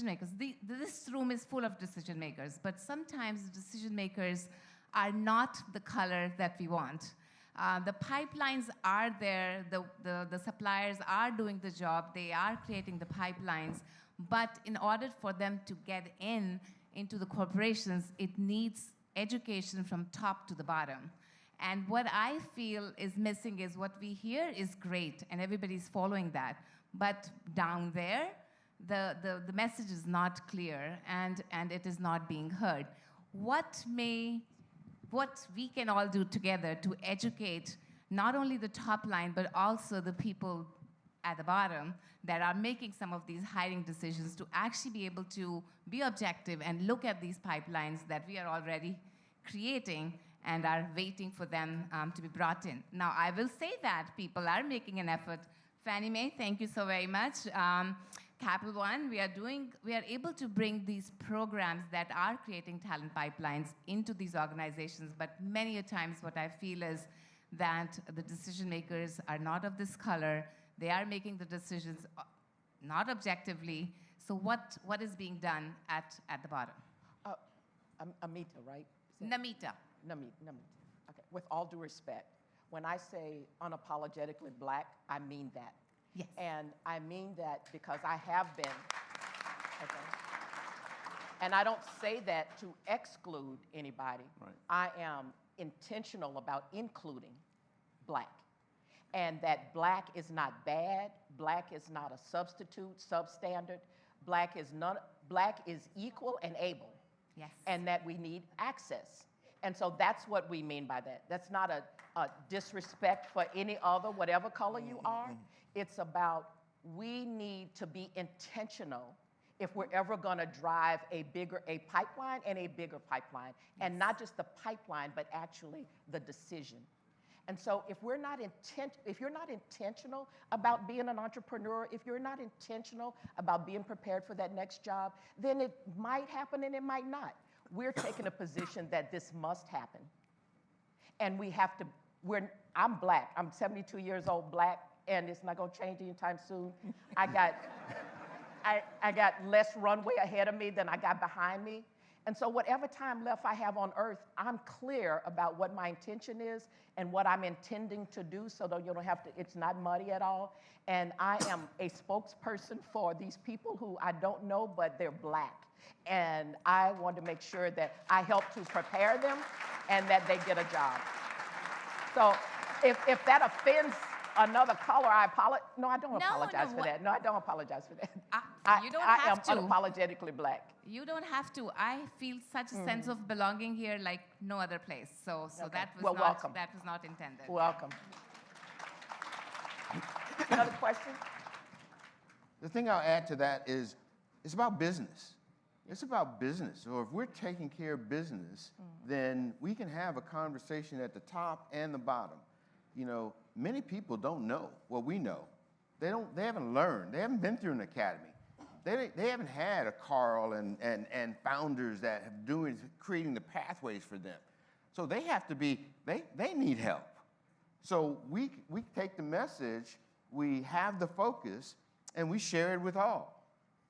makers. This room is full of decision makers, but sometimes the decision makers are not the color that we want. The pipelines are there, the suppliers are doing the job, they are creating the pipelines, but in order for them to get into the corporations, it needs education from top to the bottom. And what I feel is missing is what we hear is great, and everybody's following that. But down there, the message is not clear, and it is not being heard. What we can all do together to educate not only the top line, but also the people at the bottom that are making some of these hiring decisions to actually be able to be objective and look at these pipelines that we are already creating and are waiting for them to be brought in. Now, I will say that people are making an effort. Fannie Mae, thank you so very much. Capital One, we are able to bring these programs that are creating talent pipelines into these organizations, but many a times what I feel is that the decision makers are not of this color. They are making the decisions not objectively. So what is being done at the bottom? Amita, right? Namita. Namita. Okay. With all due respect, when I say unapologetically black, I mean that. Yes. And I mean that because I have been. Okay. And I don't say that to exclude anybody. Right. I am intentional about including black. And that black is not bad, black is not a substitute, substandard. Black is equal and able. Yes. And that we need access. And so that's what we mean by that. That's not a disrespect for any other, whatever color you are. It's about we need to be intentional if we're ever going to drive a pipeline and a bigger pipeline. Yes. And not just the pipeline, but actually the decision. And so if you're not intentional about being an entrepreneur, if you're not intentional about being prepared for that next job, then it might happen and it might not. We're taking a position that this must happen. And we have to, I'm black, I'm 72 years old, black, and it's not gonna change anytime soon. I got less runway ahead of me than I got behind me. And so whatever time left I have on earth, I'm clear about what my intention is and what I'm intending to do so that you don't have to, it's not muddy at all. And I am a spokesperson for these people who I don't know, but they're black. And I want to make sure that I help to prepare them and that they get a job. So if that offends another color, I apologize. No, I don't apologize for that. No, I don't apologize for that. You don't have to. I am unapologetically black. You don't have to. I feel such a sense of belonging here like no other place. So Okay. welcome. That was not intended. Welcome. Another question? The thing I'll add to that is it's about business. It's about business. So if we're taking care of business, then we can have a conversation at the top and the bottom. You know, many people don't know what we know. They haven't learned. They haven't been through an academy. They haven't had a Carl and founders that have creating the pathways for them. So they have to be, they need help. So we take the message, we have the focus, and we share it with all.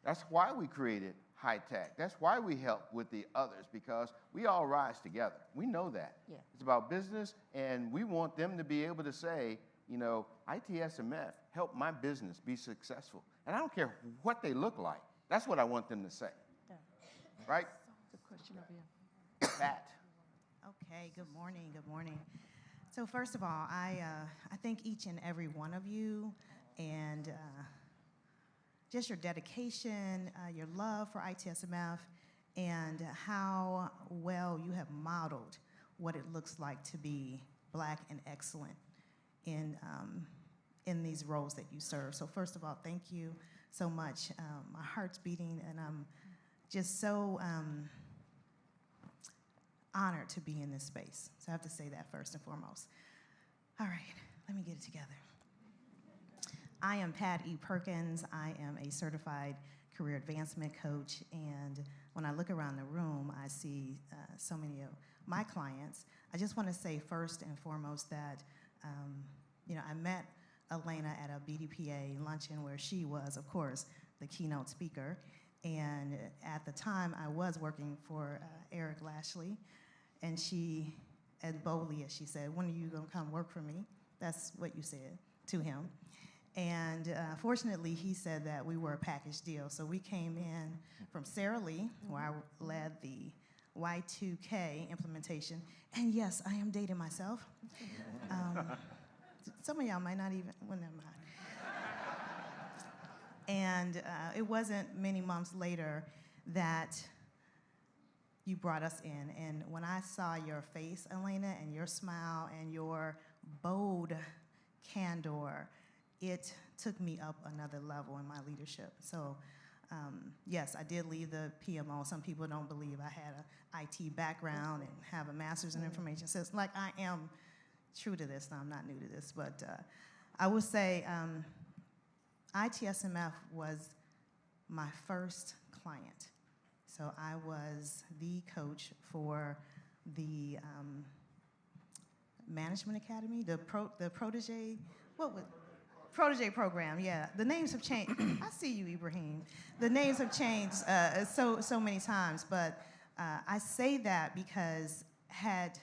That's why we created High Tech. That's why we help with the others, because we all rise together. We know that. Yeah. It's about business, and we want them to be able to say, you know, ITSMF helped my business be successful. And I don't care what they look like. That's what I want them to say. Yeah. Right? The question over here. That. Okay, good morning, good morning. So first of all, I thank each and every one of you, and just your dedication, your love for ITSMF, and how well you have modeled what it looks like to be black and excellent in these roles that you serve. So first of all, thank you so much. My heart's beating, and I'm just so honored to be in this space. So I have to say that first and foremost. All right, let me get it together. I am Pat E. Perkins. I am a certified career advancement coach, and when I look around the room, I see so many of my clients. I just want to say first and foremost that I met Elena at a BDPA luncheon where she was, of course, the keynote speaker, And at the time, I was working for Eric Lashley, and she, as boldly as she said, "When are you gonna come work for me?" That's what you said to him. And fortunately, he said that we were a package deal. So we came in from Sara Lee, where I led the Y2K implementation. And yes, I am dating myself. Some of y'all might not even, well, never mind. And it wasn't many months later that you brought us in. And when I saw your face, Elena, and your smile and your bold candor, it took me up another level in my leadership. So yes, I did leave the PMO. Some people don't believe I had an IT background and have a master's in information systems. Like, I am true to this, I'm not new to this, but I would say ITSMF was my first client. So I was the coach for the Management Academy, the Protege, Protege program, yeah. The names have changed. I see you, Ibrahim. The names have changed so many times, but I say that because had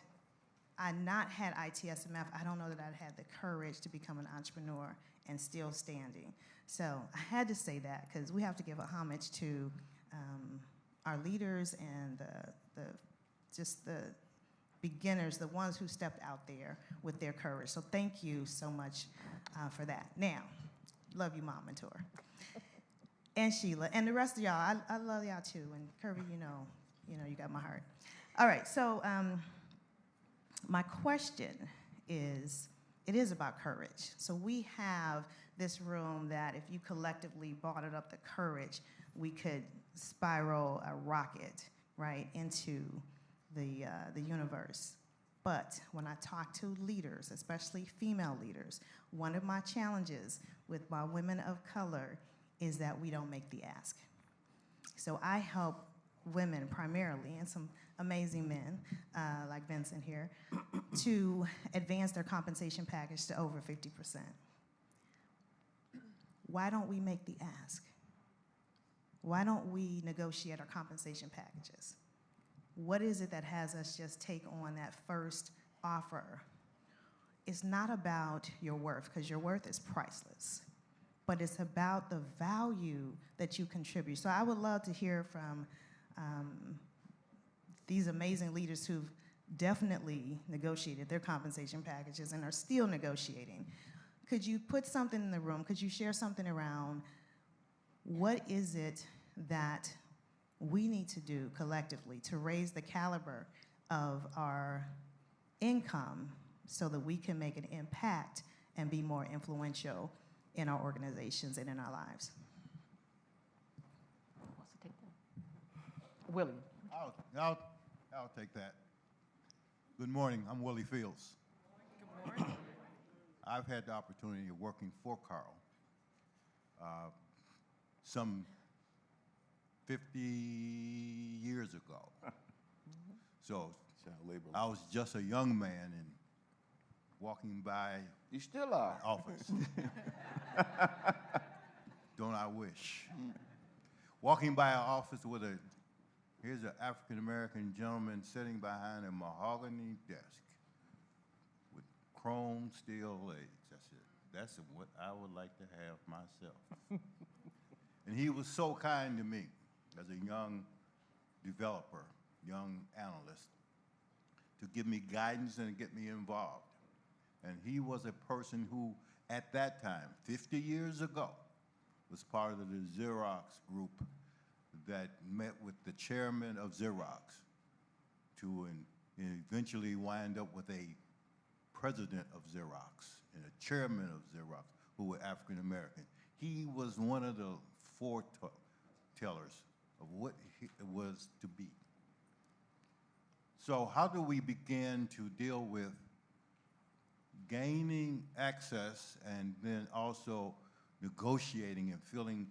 I not had ITSMF, I don't know that I'd had the courage to become an entrepreneur and still standing. So I had to say that because we have to give a homage to our leaders and just the beginners, the ones who stepped out there with their courage. So thank you so much for that. Now, love you, Mom Mentor. And Sheila, and the rest of y'all, I love y'all too. And Kirby, you know, you got my heart. All right, so my question is, it is about courage. So we have this room that if you collectively brought it up the courage, we could spiral a rocket, right, into the universe. But when I talk to leaders, especially female leaders, one of my challenges with my women of color is that we don't make the ask. So I help women primarily, and some amazing men, like Vincent here, to advance their compensation package to over 50%. Why don't we make the ask? Why don't we negotiate our compensation packages? What is it that has us just take on that first offer? It's not about your worth, because your worth is priceless, but it's about the value that you contribute. So I would love to hear from these amazing leaders who've definitely negotiated their compensation packages and are still negotiating. Could you put something in the room? Could you share something around what is it that we need to do collectively to raise the caliber of our income so that we can make an impact and be more influential in our organizations and in our lives? Who wants to take that? Willie. I'll take that. Good morning, I'm Willie Fields. Good morning. I've had the opportunity of working for Carl some 50 years ago. So I was just a young man and walking by You still are. office. Don't I wish? Walking by an office with here's an African-American gentleman sitting behind a mahogany desk with chrome steel legs. That's it. That's what I would like to have myself. And he was so kind to me as a young developer, young analyst, to give me guidance and get me involved. And he was a person who, at that time, 50 years ago, was part of the Xerox group that met with the chairman of Xerox to eventually wind up with a president of Xerox and a chairman of Xerox who were African American. He was one of the foretellers of what it was to be. So how do we begin to deal with gaining access and then also negotiating and feeling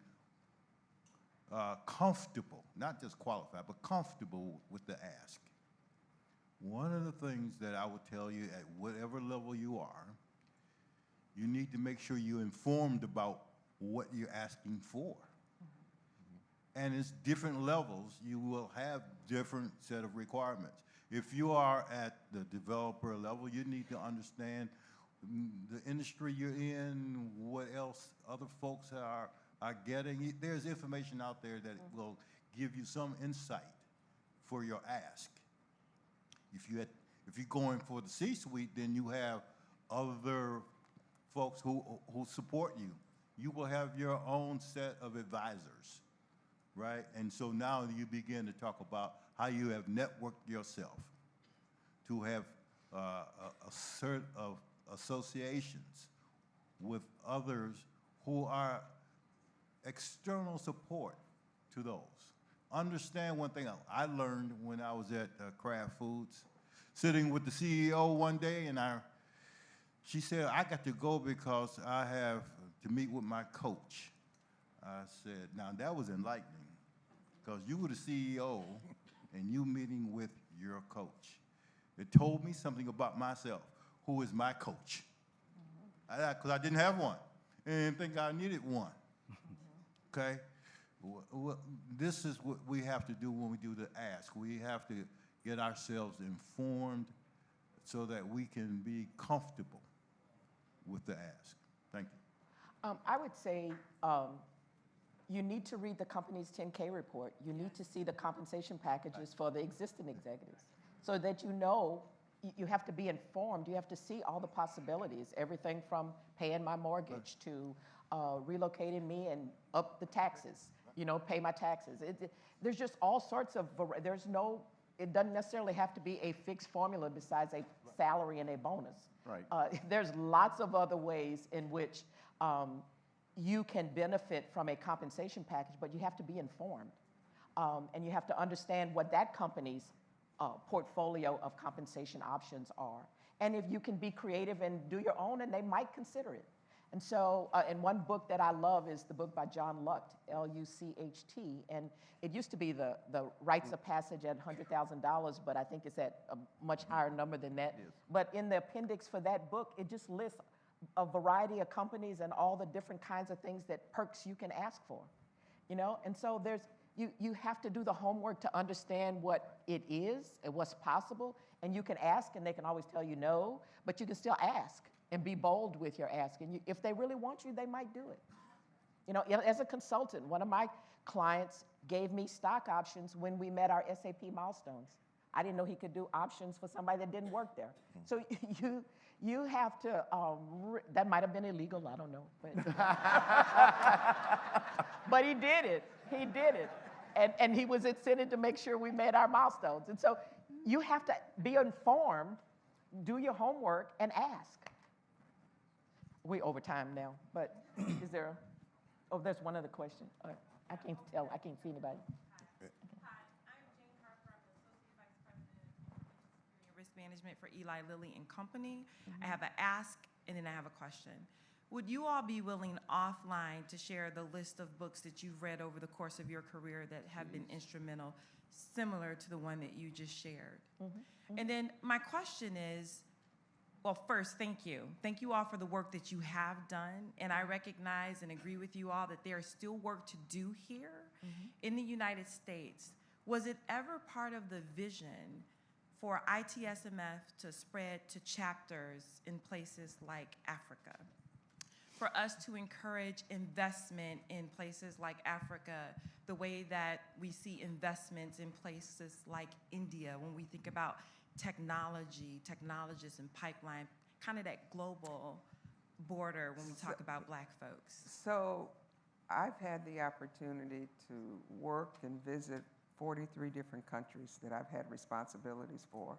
comfortable, not just qualified, but comfortable with the ask? One of the things that I would tell you at whatever level you are, you need to make sure you're informed about what you're asking for. and it's different levels, you will have different set of requirements. If you are at the developer level, you need to understand the industry you're in, what else other folks are getting. There's information out there that will give you some insight for your ask. If you're going for the C-suite, then you have other folks who support you. You will have your own set of advisors, right? And so now you begin to talk about how you have networked yourself to have a set of associations with others who are external support to those. Understand one thing I learned when I was at Kraft Foods, sitting with the CEO one day, and she said, I got to go because I have to meet with my coach. I said, now that was enlightening, because you were the CEO and you meeting with your coach. It told me something about myself. Who is my coach? Because I didn't have one, and didn't think I needed one. Okay? This is what we have to do when we do the ask. We have to get ourselves informed so that we can be comfortable with the ask. Thank you. I would say you need to read the company's 10K report. You need to see the compensation packages for the existing executives so that you know. You have to be informed. You have to see all the possibilities, everything from paying my mortgage to relocating me and up the taxes, you know, pay my taxes. There's just all sorts of, it doesn't necessarily have to be a fixed formula besides a salary and a bonus. Right. There's lots of other ways in which you can benefit from a compensation package, but you have to be informed. And you have to understand what that company's portfolio of compensation options are. And if you can be creative and do your own, and they might consider it. And so, and one book that I love is the book by John Lucht, L-U-C-H-T, and it used to be the rites of passage at $100,000, but I think it's at a much higher number than that. But in the appendix for that book, it just lists a variety of companies and all the different kinds of things that perks you can ask for, you know? And so you have to do the homework to understand what it is and what's possible, and you can ask and they can always tell you no, but you can still ask and be bold with your ask. And if they really want you, they might do it. You know, as a consultant, one of my clients gave me stock options when we met our SAP milestones. I didn't know he could do options for somebody that didn't work there. So you have to, that might have been illegal, I don't know. But he did it, he did it. And he was incented to make sure we met our milestones. And so you have to be informed, do your homework, and ask. We over time now, but is there, there's one other question. I can't tell, I can't see anybody. Hi, I'm Jane Harper. I'm the Associate Vice President of Security and Risk Management for Eli Lilly and Company. I have an ask and then I have a question. Would you all be willing offline to share the list of books that you've read over the course of your career that have been instrumental, similar to the one that you just shared? And then my question is, well, first, thank you. Thank you all for the work that you have done. And I recognize and agree with you all that there is still work to do here in the United States. Was it ever part of the vision for ITSMF to spread to chapters in places like Africa? For us to encourage investment in places like Africa, the way that we see investments in places like India, when we think about technology, technologists and pipeline, kind of that global border when we talk about Black folks? So I've had the opportunity to work and visit 43 different countries that I've had responsibilities for.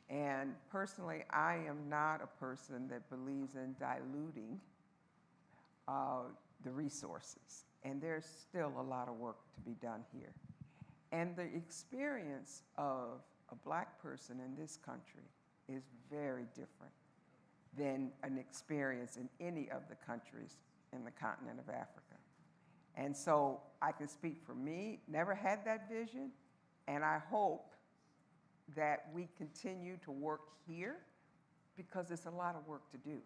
And personally, I am not a person that believes in diluting the resources. And there's still a lot of work to be done here. And the experience of a Black person in this country is very different than an experience in any of the countries in the continent of Africa. And so I can speak for me, never had that vision, and I hope that we continue to work here because it's a lot of work to do.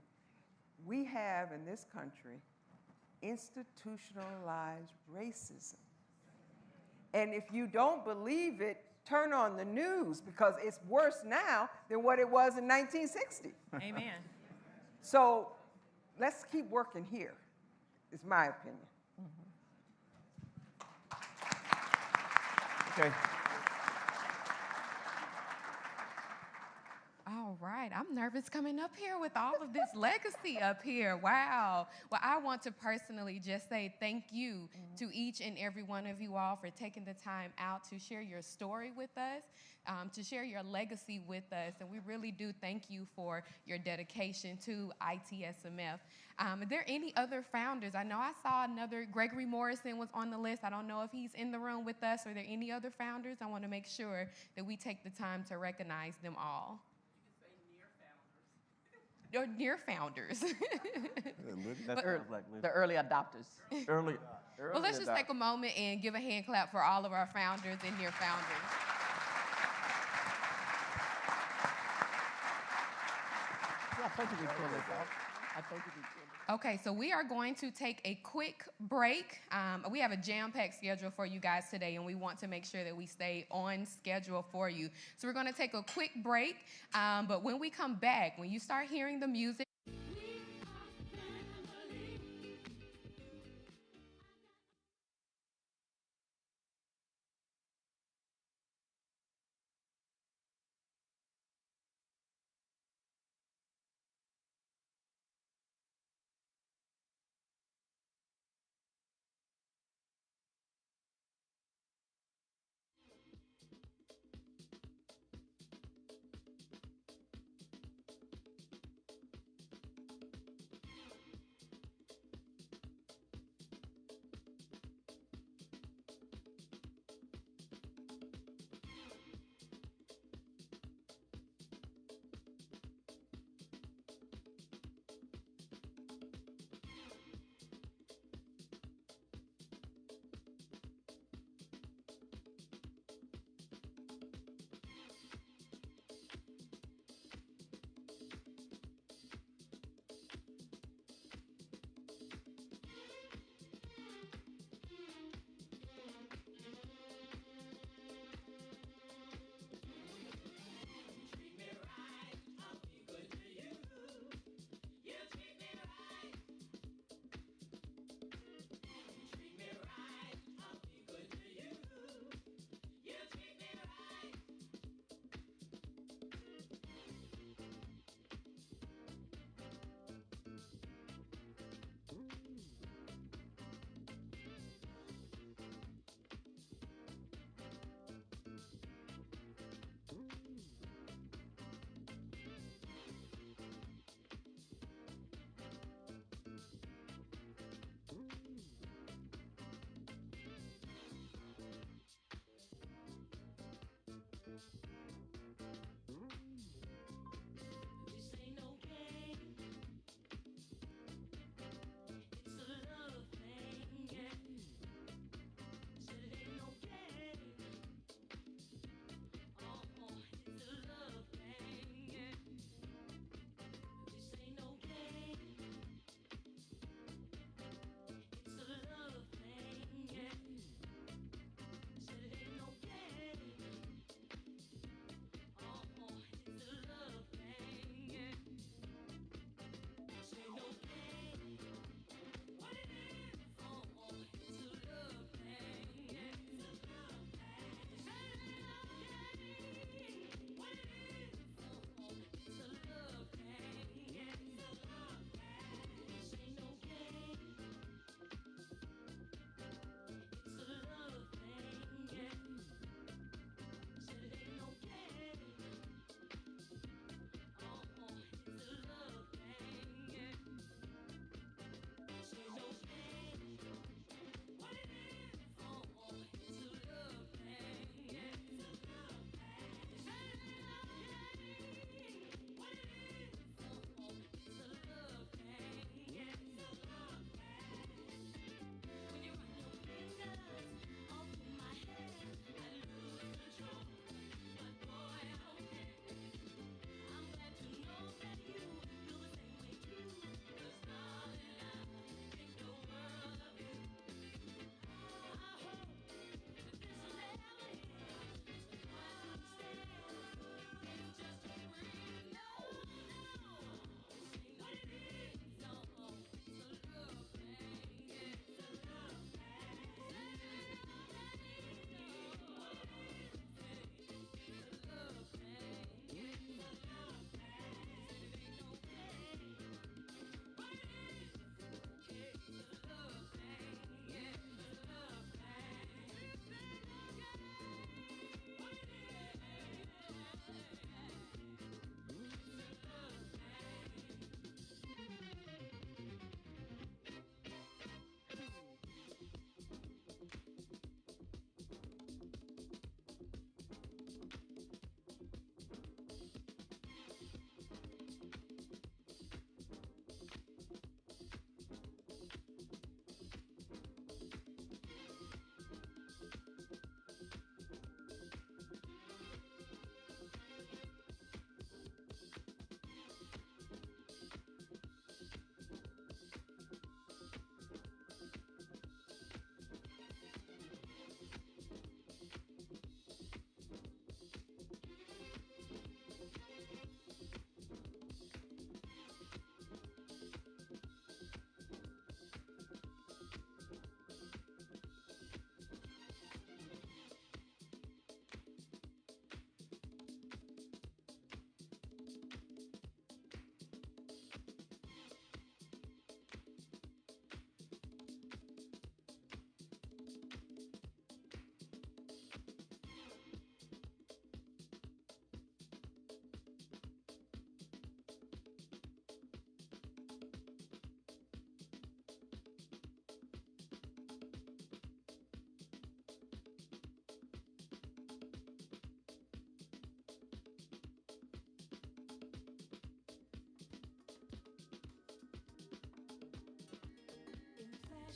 We have in this country institutionalized racism And if you don't believe it, turn on the news because it's worse now than what it was in 1960. Amen. So let's keep working here, is my opinion. Okay. All right, I'm nervous coming up here with all of this legacy up here. Wow. Well, I want to personally just say thank you to each and every one of you all for taking the time out to share your story with us, to share your legacy with us. And we really do thank you for your dedication to ITSMF. Are there any other founders? I know I saw another, Gregory Morrison was on the list. I don't know if he's in the room with us. Are there any other founders? I want to make sure that we take the time to recognize them all. Or near founders. The early adopters. Early Well, let's just take a moment and give a hand clap for all of our founders and near founders. Yeah, I told you we pulled this out. I told you we pulled it. Okay, so we are going to take a quick break. We have a jam-packed schedule for you guys today, and we want to make sure that we stay on schedule for you. So we're going to take a quick break, but when we come back, when you start hearing the music,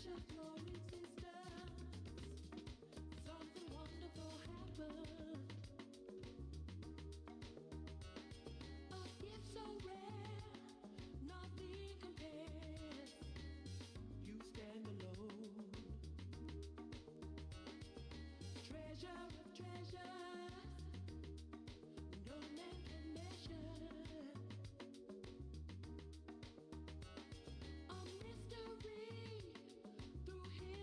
pressure, no resistance. Something wonderful happened. A gift so rare, nothing compares. You stand alone. Treasure of treasures, no man can measure. A mystery through him.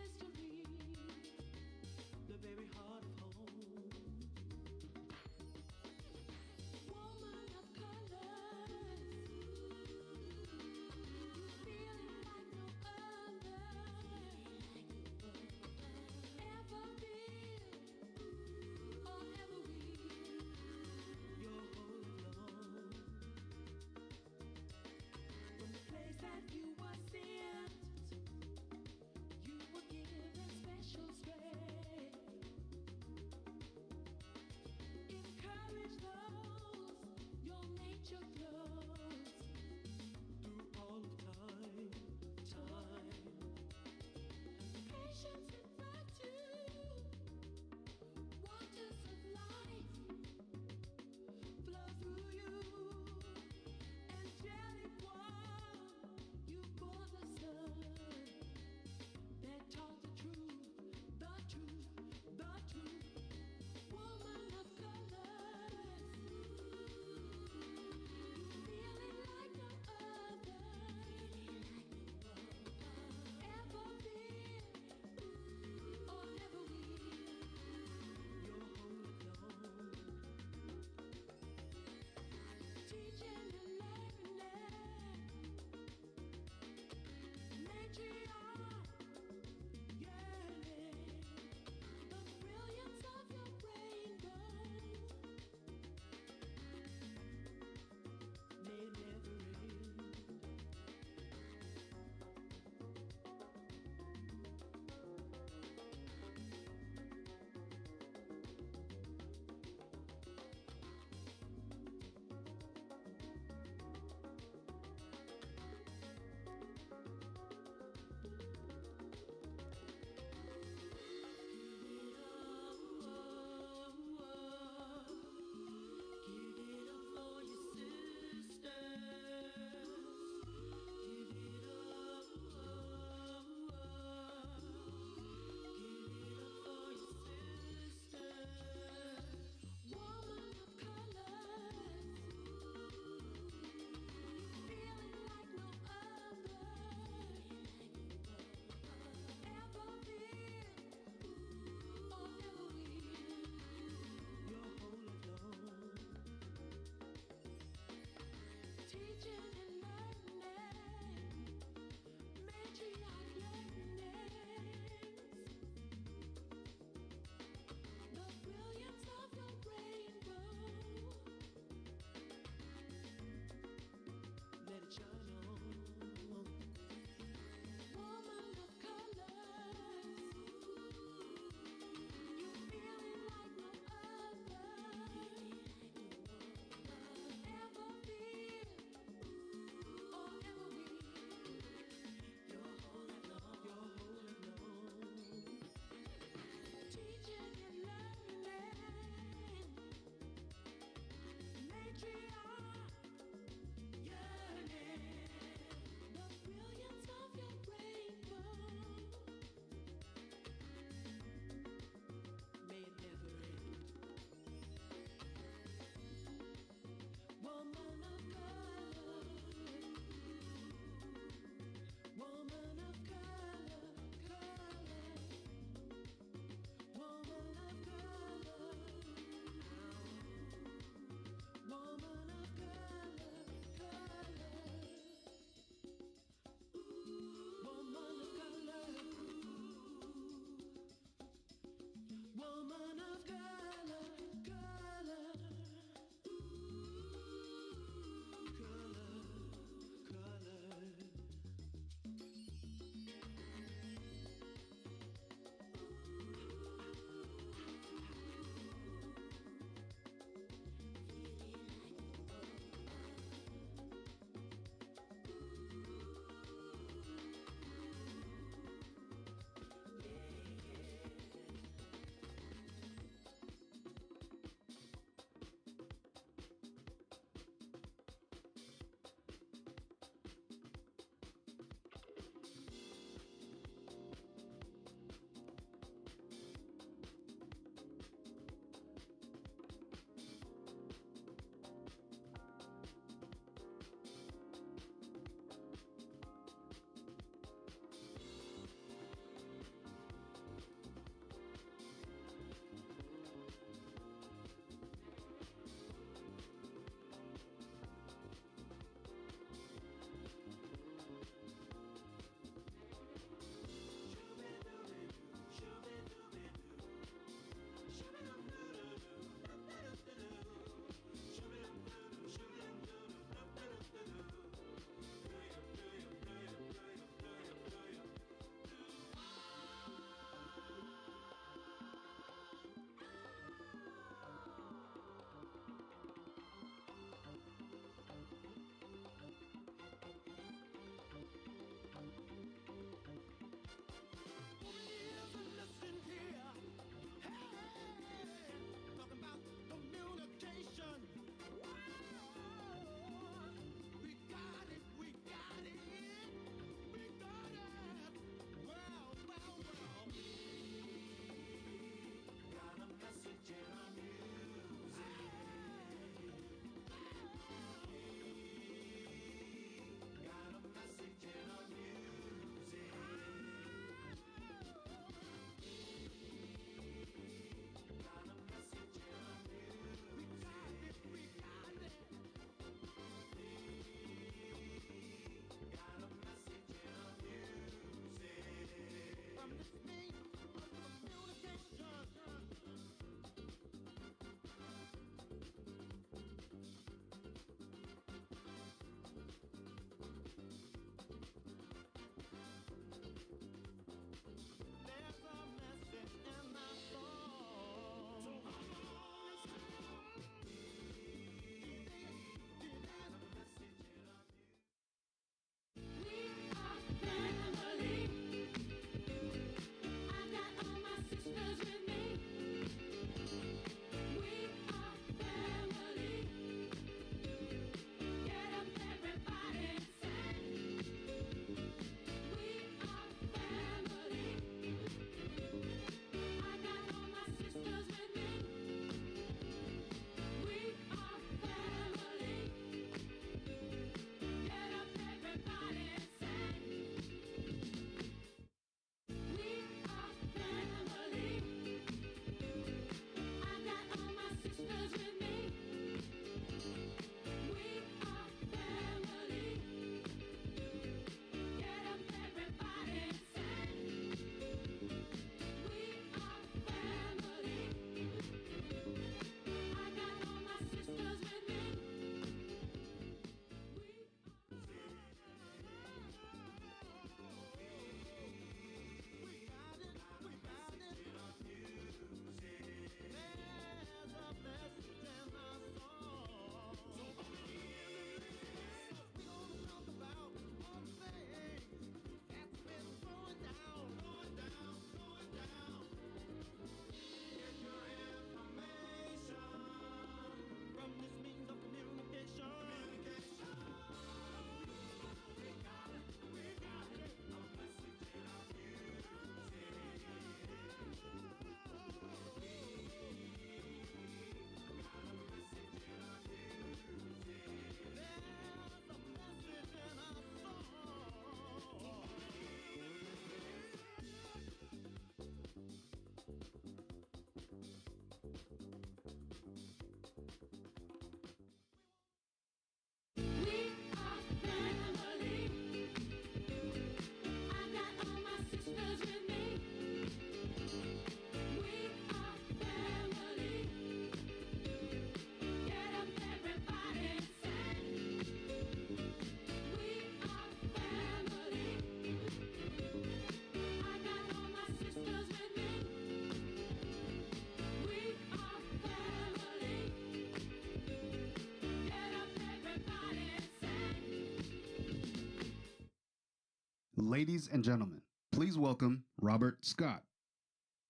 Ladies and gentlemen, please welcome Robert Scott.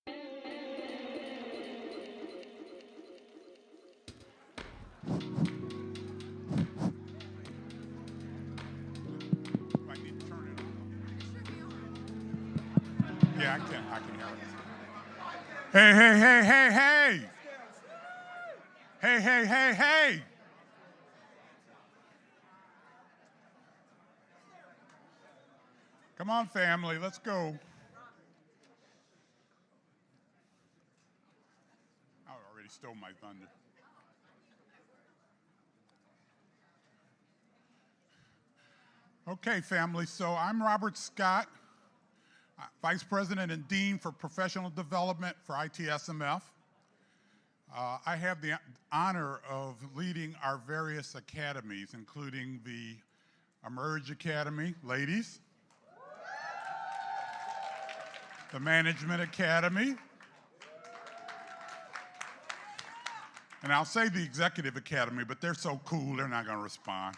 I need to turn it on. Yeah, I can hear it. Hey, hey, hey, hey, hey! Hey, hey, hey, hey! Come on, family, let's go. I already stole my thunder. Okay, family, so I'm Robert Scott, Vice President and Dean for Professional Development for ITSMF. I have the honor of leading our various academies, including the Emerge Academy, ladies, the Management Academy, and I'll say the Executive Academy, but they're so cool, they're not gonna respond.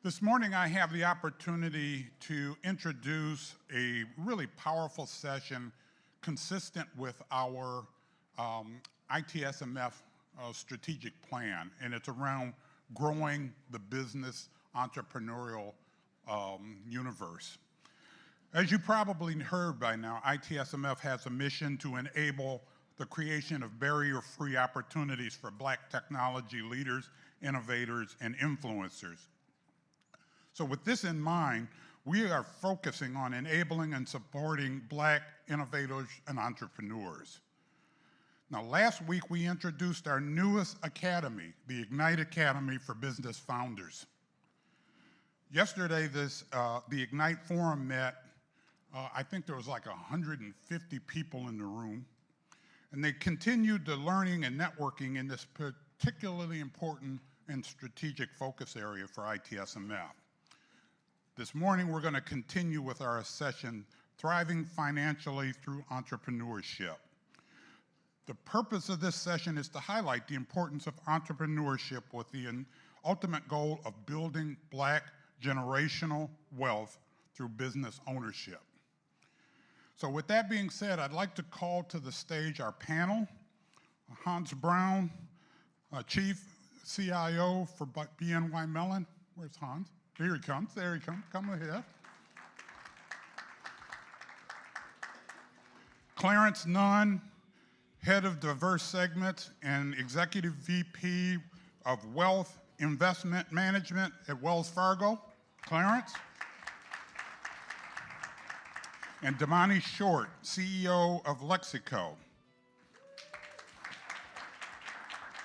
This morning, I have the opportunity to introduce a really powerful session consistent with our ITSMF strategic plan, and it's around growing the business entrepreneurial universe. As you probably heard by now, ITSMF has a mission to enable the creation of barrier-free opportunities for Black technology leaders, innovators, and influencers. So with this in mind, we are focusing on enabling and supporting Black innovators and entrepreneurs. Now, last week we introduced our newest academy, the Ignite Academy for Business Founders. Yesterday, the Ignite Forum met. I think there was like 150 people in the room, and they continued the learning and networking in this particularly important and strategic focus area for ITSMF. This morning, we're going to continue with our session, Thriving Financially Through Entrepreneurship. The purpose of this session is to highlight the importance of entrepreneurship with the ultimate goal of building Black generational wealth through business ownership. So with that being said, I'd like to call to the stage our panel, Hans Brown, Chief CIO for BNY Mellon. Where's Hans? Here he comes, there he comes, come ahead. Clarence Nunn, Head of Diverse Segments and Executive VP of Wealth Investment Management at Wells Fargo. Clarence. And Damani Short, CEO of Lexico.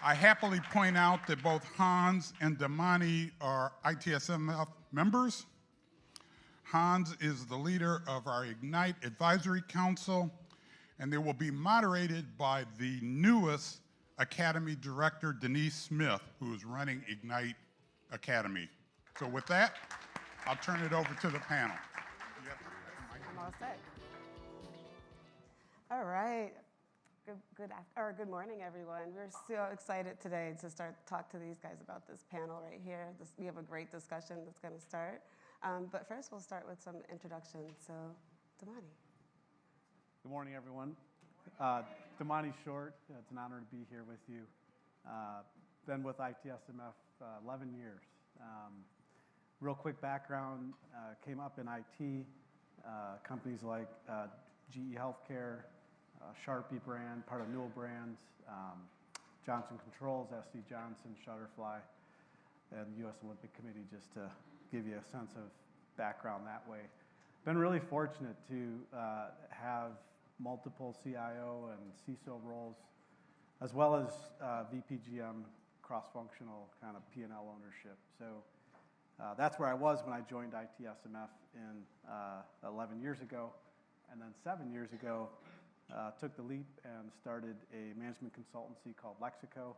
I happily point out that both Hans and Damani are ITSMF members. Hans is the leader of our Ignite Advisory Council, and they will be moderated by the newest Academy Director, Denise Smith, who is running Ignite Academy. So with that, I'll turn it over to the panel. I'm all set. All right. Good morning, everyone. We're so excited today to talk to these guys about this panel right here. We have a great discussion that's going to start. But first, we'll start with some introductions. So, Damani. Good morning, everyone. Damani Short. It's an honor to be here with you. Been with ITSMF 11 years. Real quick background, came up in IT, companies like GE Healthcare, Sharpie brand, part of Newell Brands, Johnson Controls, SC Johnson, Shutterfly, and U.S. Olympic Committee, just to give you a sense of background that way. Been really fortunate to have multiple CIO and CISO roles, as well as VPGM, cross-functional kind of P&L ownership. So that's where I was when I joined ITSMF in 11 years ago. And then 7 years ago, took the leap and started a management consultancy called Lexico,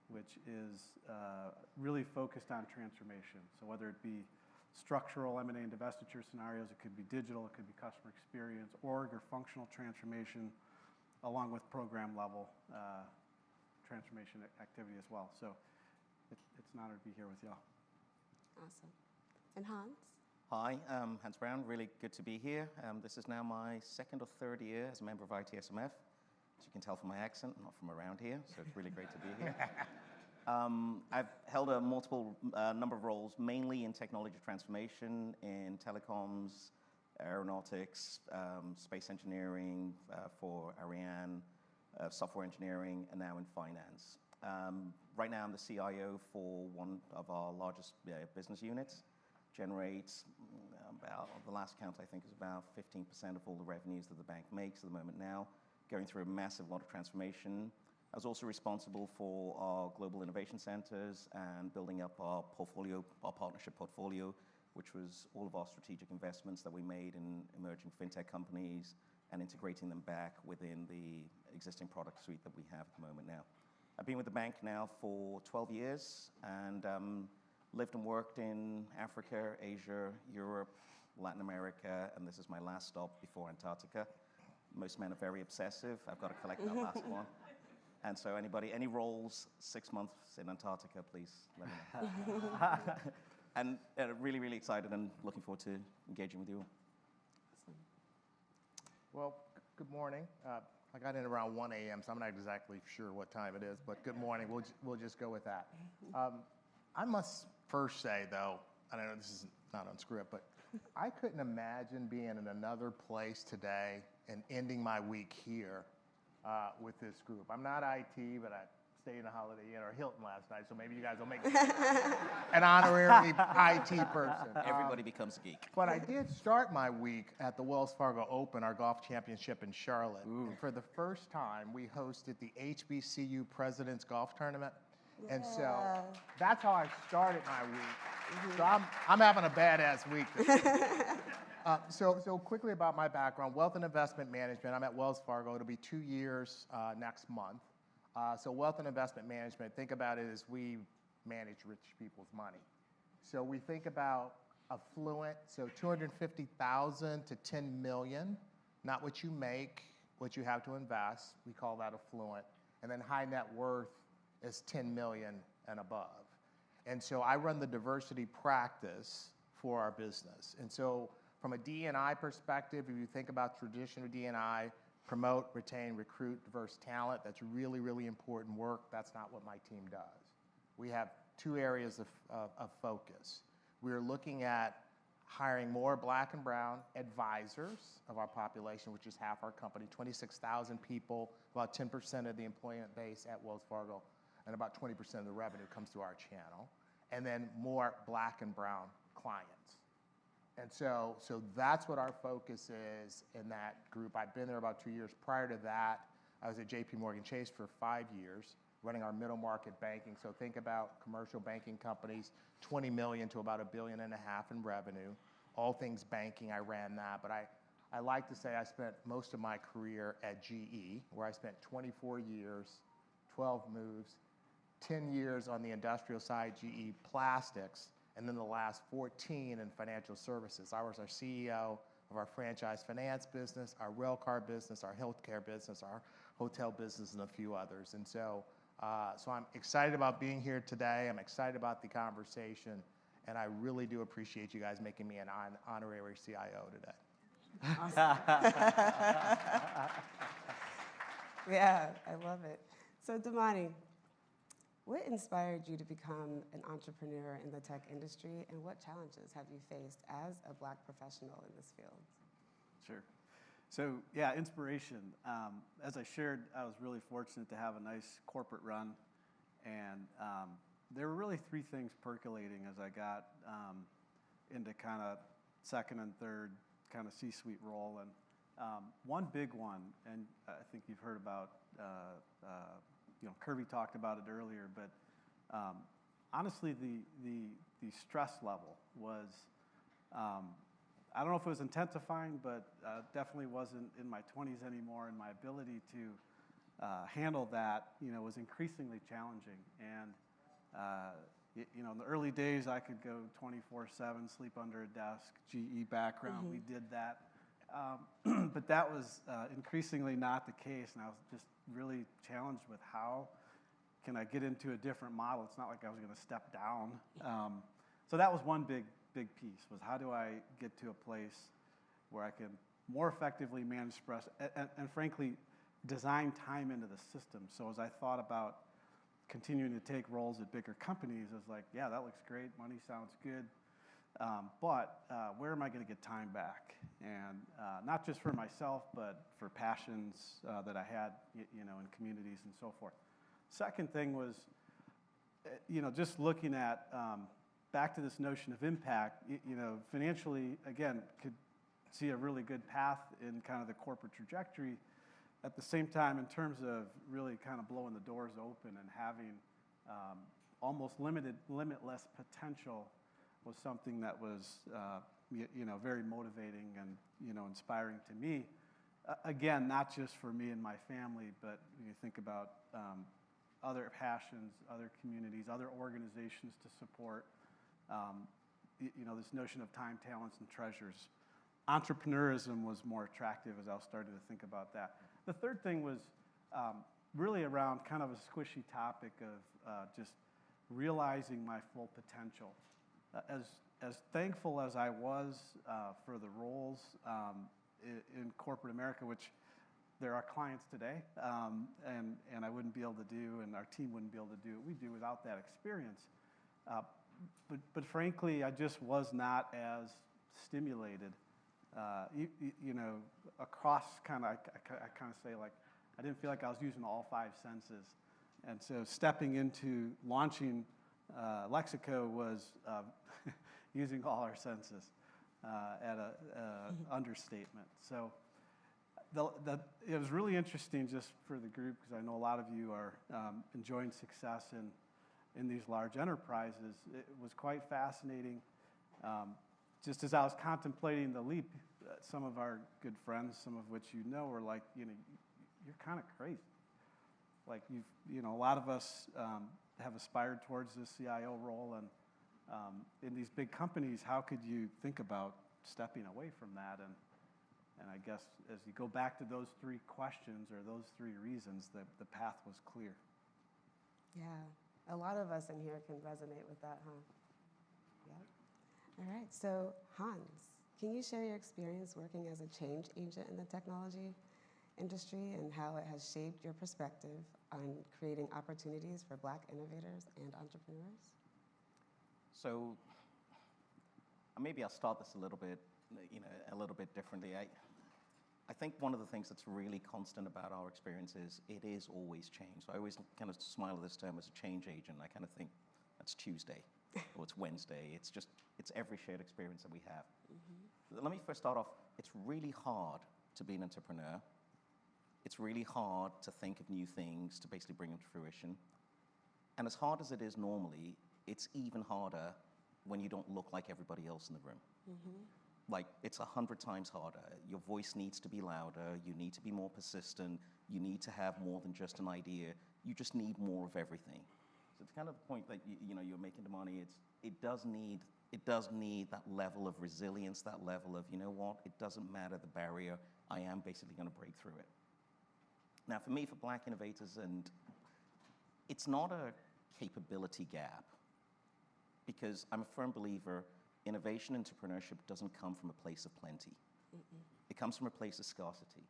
which is really focused on transformation. So whether it be structural M&A and divestiture scenarios, it could be digital, it could be customer experience, org or functional transformation, along with program level transformation activity as well. So it's an honor to be here with y'all. Awesome. And Hans? Hi, Hans Brown. Really good to be here. This is now my second or third year as a member of ITSMF. As you can tell from my accent, I'm not from around here, so it's really great to be here. I've held a multiple number of roles, mainly in technology transformation, in telecoms, aeronautics, space engineering for Ariane, software engineering, and now in finance. Right now, I'm the CIO for one of our largest business units. Generates about, the last count I think is about 15% of all the revenues that the bank makes at the moment now, going through a massive lot of transformation. I was also responsible for our global innovation centers and building up our portfolio, our partnership portfolio, which was all of our strategic investments that we made in emerging fintech companies and integrating them back within the existing product suite that we have at the moment now. I've been with the bank now for 12 years and lived and worked in Africa, Asia, Europe, Latin America, and this is my last stop before Antarctica. Most men are very obsessive. I've got to collect that last one. And so anybody, any roles, 6 months in Antarctica, please let me know. And really, really excited and looking forward to engaging with you all. Well, good morning. I got in around 1 a.m., so I'm not exactly sure what time it is, but good morning. We'll just go with that. I must first say, though, I know this is not on script, but I couldn't imagine being in another place today and ending my week here with this group. I'm not IT, but I stayed in a Holiday Inn or Hilton last night, so maybe you guys will make an honorary IT person. Everybody becomes a geek. But I did start my week at the Wells Fargo Open, our golf championship in Charlotte. And for the first time, we hosted the HBCU President's Golf Tournament. And so that's how I started my week. So I'm having a badass week. So quickly about my background, wealth and investment management. I'm at Wells Fargo. It'll be 2 years next month. So wealth and investment management, think about it as we manage rich people's money. So we think about affluent, so 250,000 to 10 million, not what you make, what you have to invest. We call that affluent. And then high net worth is 10 million and above. And so I run the diversity practice for our business. And so from a D&I perspective, if you think about traditional D&I, promote, retain, recruit diverse talent, that's really, really important work. That's not what my team does. We have 2 areas of focus. We're looking at hiring more black and brown advisors of our population, which is half our company, 26,000 people, about 10% of the employment base at Wells Fargo, and about 20% of the revenue comes through our channel, and then more black and brown clients. And so that's what our focus is in that group. I've been there about 2 years. Prior to that, I was at JP Morgan Chase for 5 years, running our middle market banking. So think about commercial banking companies, 20 million to about $1.5 billion in revenue. All things banking, I ran that. But I like to say I spent most of my career at GE, where I spent 24 years, 12 moves, 10 years on the industrial side, GE Plastics, and then the last 14 in financial services. I was our CEO of our franchise finance business, our railcar business, our healthcare business, our hotel business, and a few others. And so I'm excited about being here today. I'm excited about the conversation, and I really do appreciate you guys making me an honorary CIO today. Awesome. Yeah, I love it. So Damani, what inspired you to become an entrepreneur in the tech industry, and what challenges have you faced as a Black professional in this field? Sure. So yeah, inspiration. As I shared, I was really fortunate to have a nice corporate run, and there were really 3 things percolating as I got into kind of second and third kind of C-suite role. And one big one, and I think you've heard about, Kirby talked about it earlier, but honestly, the stress level was, I don't know if it was intensifying, but definitely wasn't in my 20s anymore, and my ability to handle that, was increasingly challenging. And in the early days, I could go 24/7, sleep under a desk, GE background, we did that. But that was increasingly not the case, and I was just really challenged with how can I get into a different model. It's not like I was going to step down, So that was one big piece, was how do I get to a place where I can more effectively manage stress and frankly, design time into the system. So as I thought about continuing to take roles at bigger companies, I was like, yeah, that looks great, money sounds good, but where am I going to get time back? And not just for myself, but for passions that I had, in communities and so forth. Second thing was, just looking at back to this notion of impact. Financially, again, could see a really good path in kind of the corporate trajectory. At the same time, in terms of really kind of blowing the doors open and having almost limitless potential was something that was, very motivating and, inspiring to me. Again, not just for me and my family, but you think about other passions, other communities, other organizations to support, this notion of time, talents, and treasures. Entrepreneurism was more attractive as I was starting to think about that. The third thing was really around kind of a squishy topic of just realizing my full potential. As thankful as I was for the roles in corporate America, which there are clients today, and I wouldn't be able to do, and our team wouldn't be able to do what we do without that experience. But frankly, I just was not as stimulated, across kind of, I kind of say, like, I didn't feel like I was using all 5 senses. And so stepping into launching Lexico was using all our senses at an understatement. So it was really interesting just for the group, because I know a lot of you are enjoying success in these large enterprises. It was quite fascinating. Just as I was contemplating the leap, some of our good friends, some of which were like, you're kind of crazy. Like a lot of us have aspired towards this CIO role, and in these big companies, how could you think about stepping away from that? And I guess as you go back to those 3 questions or those 3 reasons, the path was clear. Yeah, a lot of us in here can resonate with that, huh? Yep. All right, so Hans, can you share your experience working as a change agent in the technology industry and how it has shaped your perspective on creating opportunities for Black innovators and entrepreneurs? So maybe I'll start this a little bit differently. I think one of the things that's really constant about our experience is it is always change. So I always kind of smile at this term as a change agent. I kind of think that's Tuesday or it's Wednesday. It's every shared experience that we have. Mm-hmm. Let me first start off. It's really hard to be an entrepreneur. It's really hard to think of new things to basically bring them to fruition. And as hard as it is normally, it's even harder when you don't look like everybody else in the room. Mm-hmm. Like, it's 100 times harder. Your voice needs to be louder. You need to be more persistent. You need to have more than just an idea. You just need more of everything. So it's kind of the point that you're making the money. It does need that level of resilience, that level of, it doesn't matter the barrier. I am basically going to break through it. Now, for me, for Black innovators, and it's not a capability gap, because I'm a firm believer innovation entrepreneurship doesn't come from a place of plenty. Mm-mm. It comes from a place of scarcity.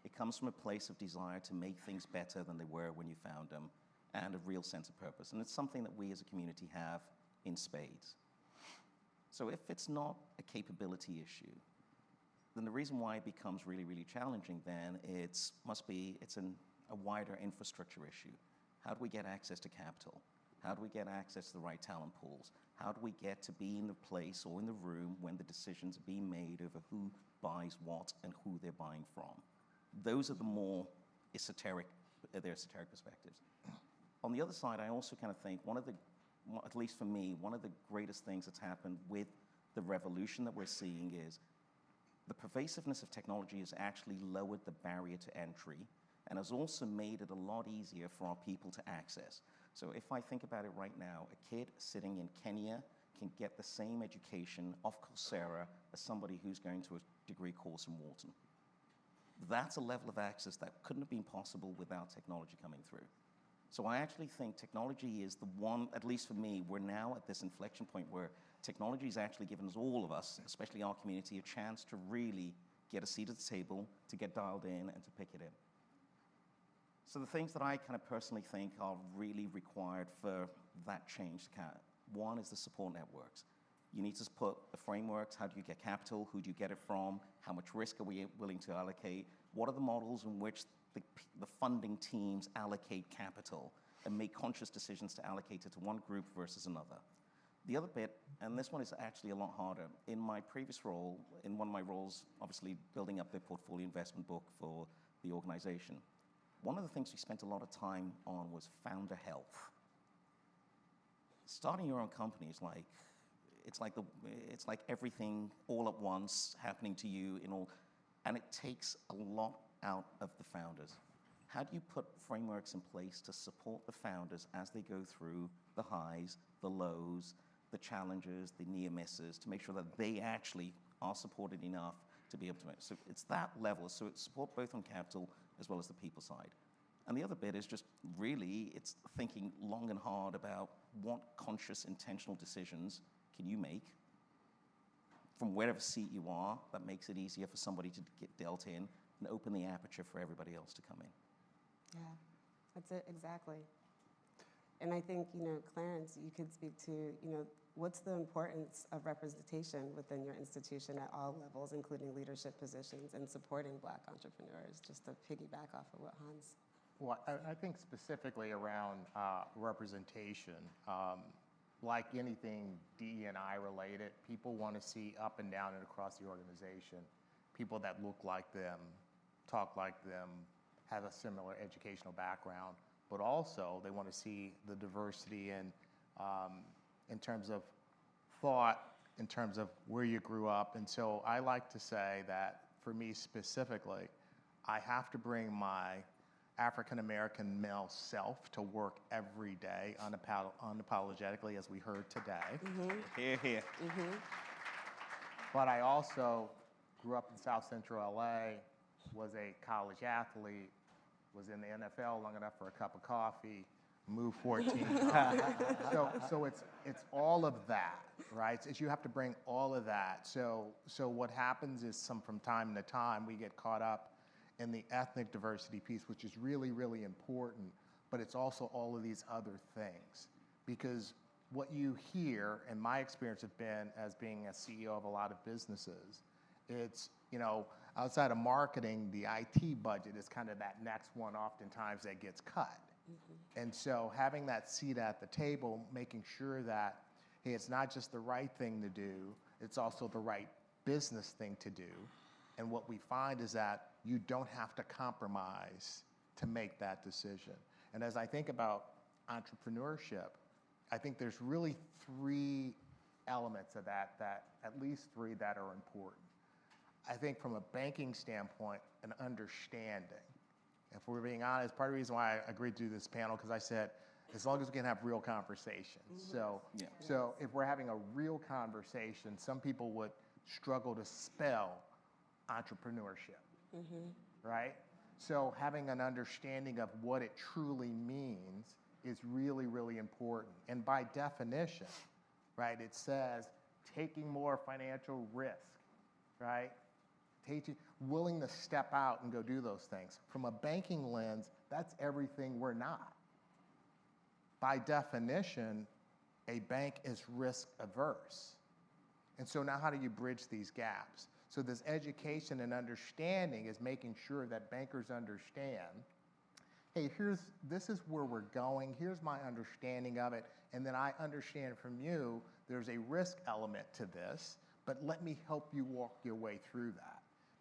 It comes from a place of desire to make things better than they were when you found them, and a real sense of purpose. And it's something that we as a community have in spades. So if it's not a capability issue, then the reason why it becomes really, really challenging then it's a wider infrastructure issue. How do we get access to capital? How do we get access to the right talent pools? How do we get to be in the place or in the room when the decisions are being made over who buys what and who they're buying from? Those are the more esoteric perspectives. On the other side, I also kind of think at least for me, one of the greatest things that's happened with the revolution that we're seeing is the pervasiveness of technology has actually lowered the barrier to entry and has also made it a lot easier for our people to access. So if I think about it right now, a kid sitting in Kenya can get the same education off Coursera as somebody who's going to a degree course in Wharton. That's a level of access that couldn't have been possible without technology coming through. So I actually think technology is the one, at least for me, we're now at this inflection point where Technology has actually given us, all of us, especially our community, a chance to really get a seat at the table, to get dialed in, and to pick it in. So the things that I kind of personally think are really required for that change to count. One is the support networks. You need to put the frameworks. How do you get capital? Who do you get it from? How much risk are we willing to allocate? What are the models in which the funding teams allocate capital and make conscious decisions to allocate it to one group versus another? The other bit, and this one is actually a lot harder, in my previous role, in one of my roles, obviously building up the portfolio investment book for the organization, one of the things we spent a lot of time on was founder health. Starting your own company is like, it's like everything all at once happening to you in all, and it takes a lot out of the founders. How do you put frameworks in place to support the founders as they go through the highs, the lows, the challenges, the near misses, to make sure that they actually are supported enough to be able to make? So it's that level. So it's support both on capital as well as the people side. And the other bit is just really, it's thinking long and hard about what conscious, intentional decisions can you make from wherever seat you are that makes it easier for somebody to get dealt in and open the aperture for everybody else to come in. Yeah, that's it, exactly. And I think, Clarence, you could speak to, what's the importance of representation within your institution at all levels, including leadership positions and supporting Black entrepreneurs, just to piggyback off of what Hans. Well, I think specifically around representation, like anything DE&I related, people want to see up and down and across the organization people that look like them, talk like them, have a similar educational background, but also they want to see the diversity in terms of thought, in terms of where you grew up. And so I like to say that for me specifically, I have to bring my African-American male self to work every day unapologetically, as we heard today. Mm-hmm. Here, here. Mm-hmm. But I also grew up in South Central LA, was a college athlete, was in the NFL long enough for a cup of coffee, moved 14 times. So it's all of that, right? So you have to bring all of that. So what happens is from time to time we get caught up in the ethnic diversity piece, which is really, really important, but it's also all of these other things. Because what you hear, and my experience has been as being a CEO of a lot of businesses, it's, outside of marketing, the IT budget is kind of that next one oftentimes that gets cut. Mm-hmm. And so having that seat at the table, making sure that, hey, it's not just the right thing to do, it's also the right business thing to do. And what we find is that you don't have to compromise to make that decision. And as I think about entrepreneurship, I think there's really three elements of that, at least three that are important. I think from a banking standpoint, an understanding. If we're being honest, part of the reason why I agreed to do this panel, because I said, as long as we can have real conversations. Mm-hmm. So if we're having a real conversation, some people would struggle to spell entrepreneurship, mm-hmm. right? So having an understanding of what it truly means is really, really important. And by definition, right, it says taking more financial risk, right? Willing to step out and go do those things. From a banking lens, that's everything we're not. By definition, a bank is risk averse. And so now how do you bridge these gaps? So this education and understanding is making sure that bankers understand, hey, this is where we're going, here's my understanding of it, and then I understand from you there's a risk element to this, but let me help you walk your way through that.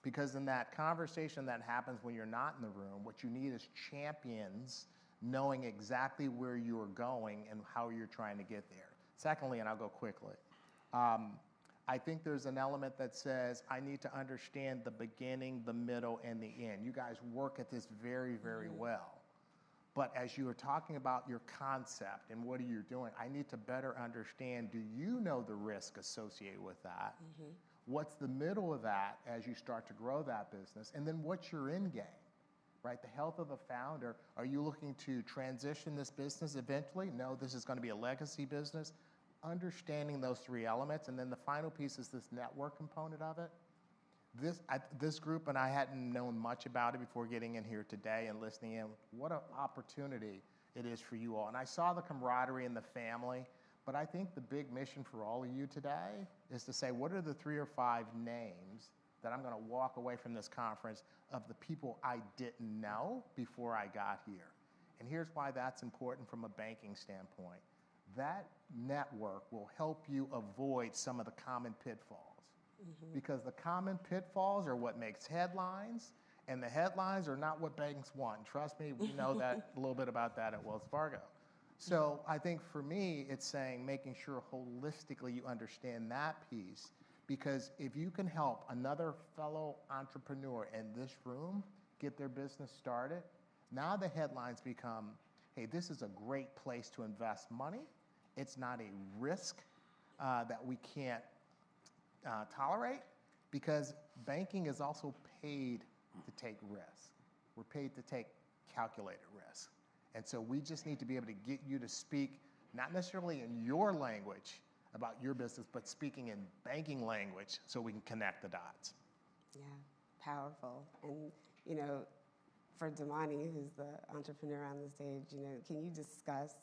Because in that conversation that happens when you're not in the room, what you need is champions knowing exactly where you're going and how you're trying to get there. Secondly, and I'll go quickly, I think there's an element that says I need to understand the beginning, the middle, and the end. You guys work at this very, very well. But as you were talking about your concept and what are you doing, I need to better understand, do you know the risk associated with that? Mm-hmm. What's the middle of that as you start to grow that business? And then what's your end game, right? The health of the founder. Are you looking to transition this business eventually? No, this is going to be a legacy business. understanding those three elements, and then the final piece is this network component of it. This group, and I hadn't known much about it before getting in here today and listening in, what an opportunity it is for you all. And I saw the camaraderie and the family, but I think the big mission for all of you today is to say, what are the 3 or 5 names that I'm gonna walk away from this conference of the people I didn't know before I got here? And here's why that's important from a banking standpoint. That network will help you avoid some of the common pitfalls. Because the common pitfalls are what makes headlines, and the headlines are not what banks want. Trust me, we know that a little bit about that at Wells Fargo. So I think for me, it's saying making sure holistically you understand that piece, because if you can help another fellow entrepreneur in this room get their business started, now the headlines become, hey, this is a great place to invest money. It's not a risk that we can't tolerate, because banking is also paid to take risk. We're paid to take calculated risk. And so we just need to be able to get you to speak, not necessarily in your language about your business, but speaking in banking language so we can connect the dots. Yeah, powerful. And, you know, for Damani, who's the entrepreneur on the stage, you know, can you discuss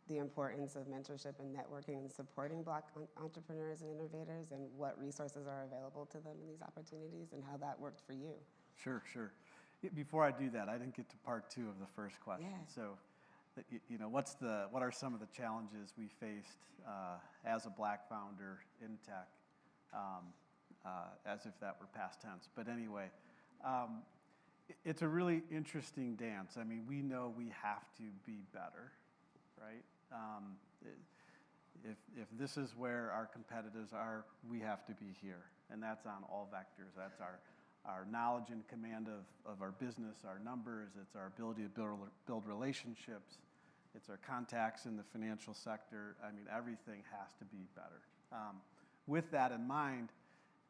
the importance of mentorship and networking and supporting Black entrepreneurs and innovators, and what resources are available to them in these opportunities, and how that worked for you? Sure. Before I do that, I didn't get to part 2 of the first question. Yeah. So, you know, what are some of the challenges we faced as a Black founder in tech, as if that were past tense. But anyway, it's a really interesting dance. I mean, we know we have to be better, right? If this is where our competitors are, we have to be here. And that's on all vectors. That's our knowledge and command of our business, our numbers, it's our ability to build relationships, it's our contacts in the financial sector. I mean, everything has to be better. With that in mind,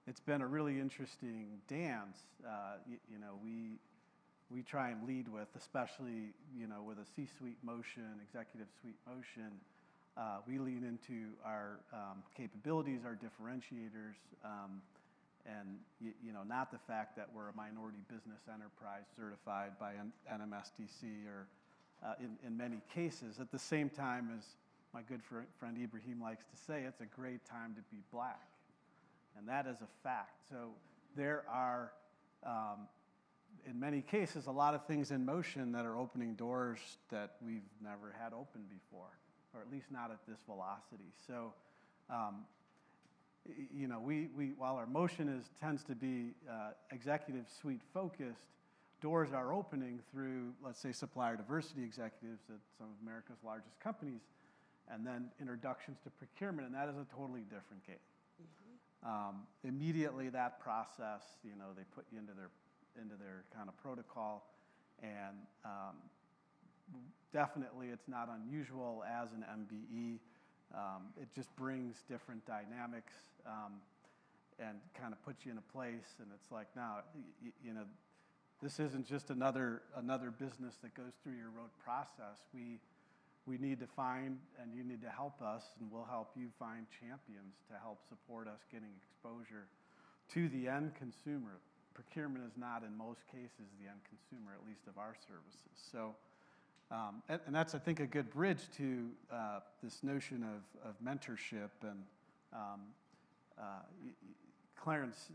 it's been a really interesting dance. You know, we try and lead with, especially, you know, with a C-suite motion, executive suite motion, we lean into our capabilities, our differentiators, and you know, not the fact that we're a minority business enterprise certified by NMSDC or in many cases. At the same time, as my good friend Ibrahim likes to say, it's a great time to be Black, and that is a fact. So there are, in many cases, a lot of things in motion that are opening doors that we've never had open before, or at least not at this velocity. So, you know, while our motion tends to be executive suite focused, doors are opening through, let's say, supplier diversity executives at some of America's largest companies, and then introductions to procurement, and that is a totally different game. Immediately, that process, you know, they put you into their kind of protocol, and definitely it's not unusual as an MBE. It just brings different dynamics and kind of puts you in a place, and it's like, now, you know, this isn't just another business that goes through your rote process. We need to find, and you need to help us, and we'll help you find champions to help support us getting exposure to the end consumer. Procurement is not, in most cases, the end consumer, at least of our services. So, and that's, I think, a good bridge to this notion of mentorship. And Clarence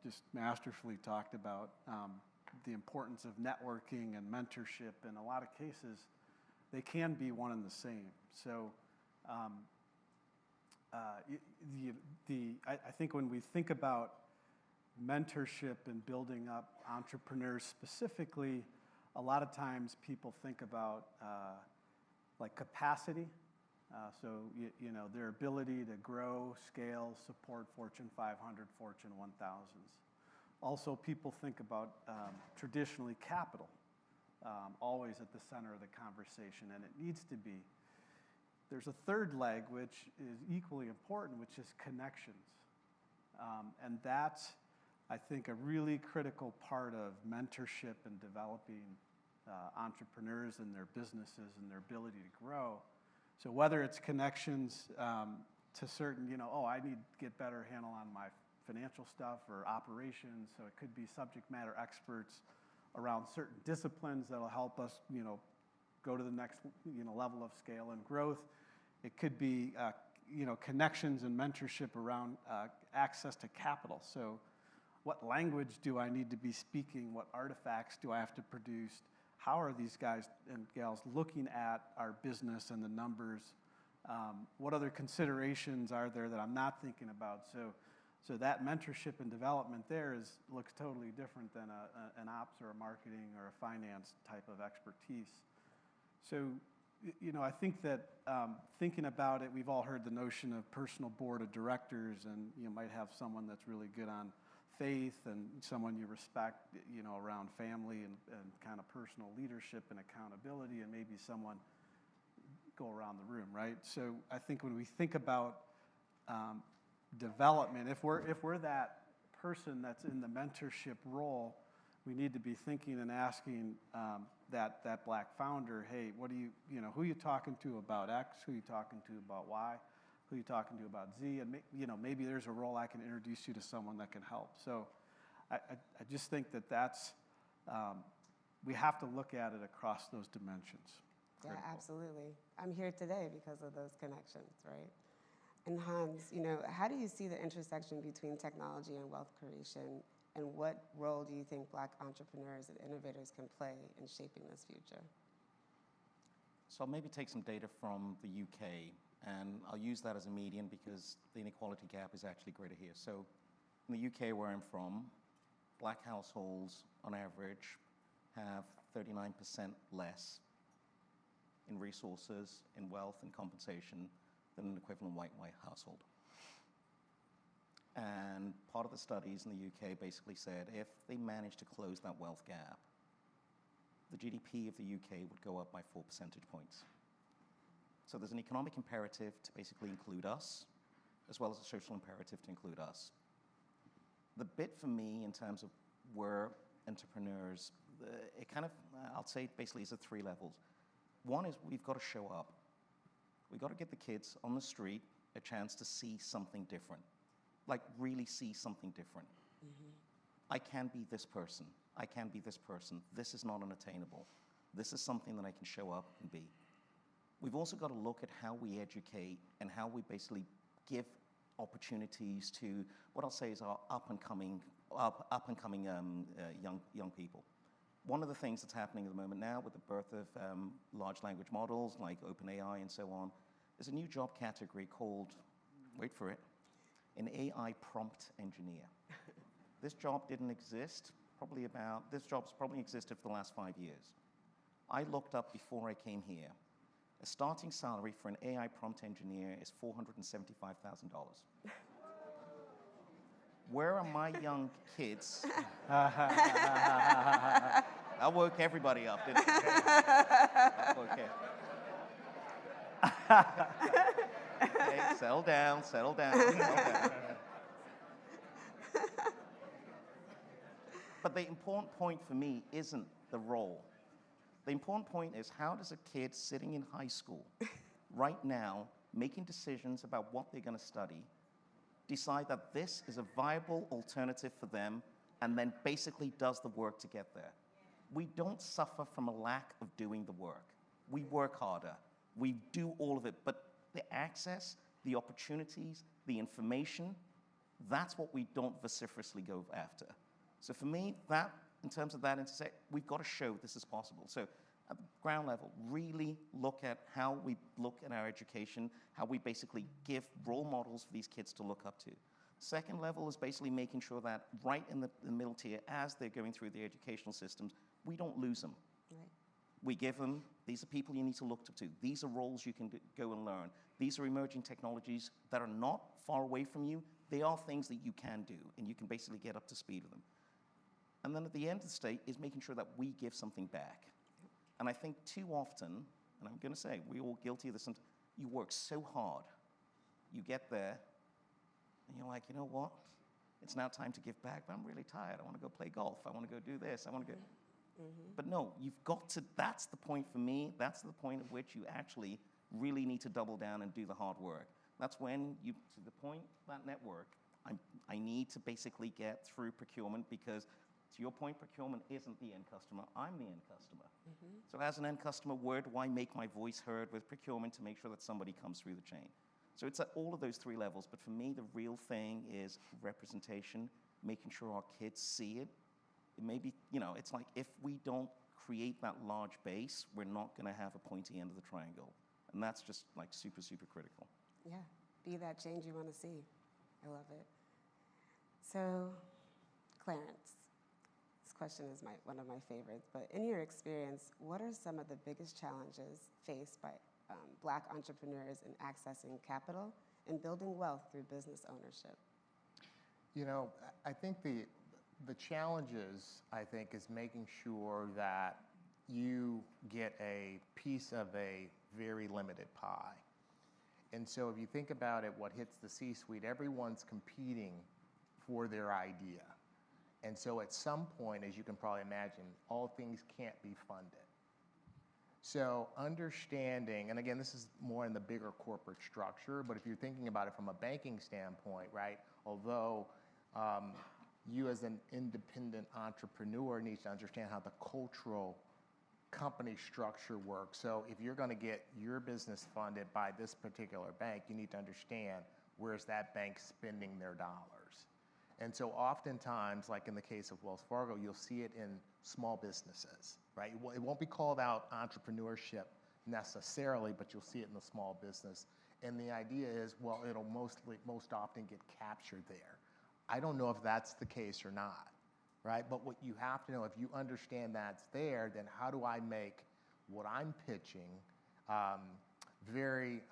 just masterfully talked about the importance of networking and mentorship. In a lot of cases, they can be one and the same. So I think when we think about mentorship and building up entrepreneurs specifically, a lot of times people think about like capacity. So, you know, their ability to grow, scale, support Fortune 500, Fortune 1000s. Also, people think about traditionally capital, always at the center of the conversation, and it needs to be. There's a third leg, which is equally important, which is connections. And that's, I think, a really critical part of mentorship and developing entrepreneurs and their businesses and their ability to grow. So whether it's connections to certain, oh, I need to get better handle on my financial stuff or operations. So it could be subject matter experts around certain disciplines that'll help us, go to the next, level of scale and growth. It could be, connections and mentorship around access to capital. So what language do I need to be speaking? What artifacts do I have to produce? How are these guys and gals looking at our business and the numbers? What other considerations are there that I'm not thinking about? So that mentorship and development there looks totally different than an ops or a marketing or a finance type of expertise. So, I think that thinking about it, we've all heard the notion of personal board of directors, and you might have someone that's really good on faith and someone you respect, around family and kind of personal leadership and accountability, and maybe someone go around the room, right? So I think when we think about development, if we're that person that's in the mentorship role, we need to be thinking and asking that black founder, hey, what do who are you talking to about X? Who are you talking to about Y? Who are you talking to about Z? And maybe there's a role I can introduce you to someone that can help. So I just think that's we have to look at it across those dimensions. Yeah, absolutely. I'm here today because of those connections, right? And Hans, how do you see the intersection between technology and wealth creation, and what role do you think Black entrepreneurs and innovators can play in shaping this future? So I'll maybe take some data from the UK, and I'll use that as a median because the inequality gap is actually greater here. So in the UK, where I'm from, Black households, on average, have 39% less in resources, in wealth, and compensation than an equivalent white household. And part of the studies in the UK basically said if they managed to close that wealth gap, the GDP of the UK would go up by 4 percentage points. So there's an economic imperative to basically include us, as well as a social imperative to include us. The bit for me in terms of where entrepreneurs, it kind of, I'll say basically is at 3 levels. One is we've got to show up. We've got to give the kids on the street a chance to see something different, like really see something different. Mm-hmm. I can be this person. I can be this person. This is not unattainable. This is something that I can show up and be. We've also got to look at how we educate and how we basically give opportunities to what I'll say is our up-and-coming young people. One of the things that's happening at the moment now with the birth of large language models like OpenAI and so on, is a new job category called, wait for it, an AI prompt engineer. This job didn't exist, this job's probably existed for the last 5 years. I looked up before I came here. A starting salary for an AI prompt engineer is $475,000. Where are my young kids? I woke everybody up, didn't I? Okay. Okay, settle down, settle down, settle down. But the important point for me isn't the role. The important point is how does a kid sitting in high school right now, making decisions about what they're going to study, decide that this is a viable alternative for them, and then basically does the work to get there. We don't suffer from a lack of doing the work. We work harder. We do all of it, but the access, the opportunities, the information, that's what we don't vociferously go after. So for me, that, in terms of that intersect, we've got to show this is possible. So at the ground level, really look at how we look at our education, how we basically give role models for these kids to look up to. Second level is basically making sure that right in the middle tier, as they're going through the educational systems, we don't lose them. Right. We give them, these are people you need to look up to. These are roles you can go and learn. These are emerging technologies that are not far away from you. They are things that you can do, and you can basically get up to speed with them. And then at the end of the state is making sure that we give something back. And I think too often, and I'm going to say, we're all guilty of this, you work so hard, you get there, and you're like, you know what? It's now time to give back, but I'm really tired. I want to go play golf. I want to go do this. I want to go. Mm-hmm. But no, you've got to, that's the point for me. That's the point at which you actually really need to double down and do the hard work. That's when you, to the point about network, I need to basically get through procurement because, to your point, procurement isn't the end customer, I'm the end customer. So as an end customer, where do I make my voice heard with procurement to make sure that somebody comes through the chain? So it's at all of those three levels, but for me, the real thing is representation, making sure our kids see it. It may be, it's like if we don't create that large base, we're not gonna have a pointy end of the triangle. And that's just like super, super critical. Yeah, be that change you want to see. I love it. So, Clarence, this question is one of my favorites, but in your experience, what are some of the biggest challenges faced by Black entrepreneurs in accessing capital and building wealth through business ownership? I think the challenges, is making sure that you get a piece of a very limited pie. And so if you think about it, what hits the C-suite, everyone's competing for their idea. And so at some point, as you can probably imagine, all things can't be funded. So understanding, and again, this is more in the bigger corporate structure, but if you're thinking about it from a banking standpoint, right, although you as an independent entrepreneur need to understand how the cultural company structure works. So if you're going to get your business funded by this particular bank, you need to understand where's that bank spending their dollars. And so oftentimes, like in the case of Wells Fargo, you'll see it in small businesses, right? It won't be called out entrepreneurship necessarily, but you'll see it in the small business. And the idea is, well, it'll most often get captured there. I don't know if that's the case or not, right? But what you have to know, if you understand that's there, then how do I make what I'm pitching very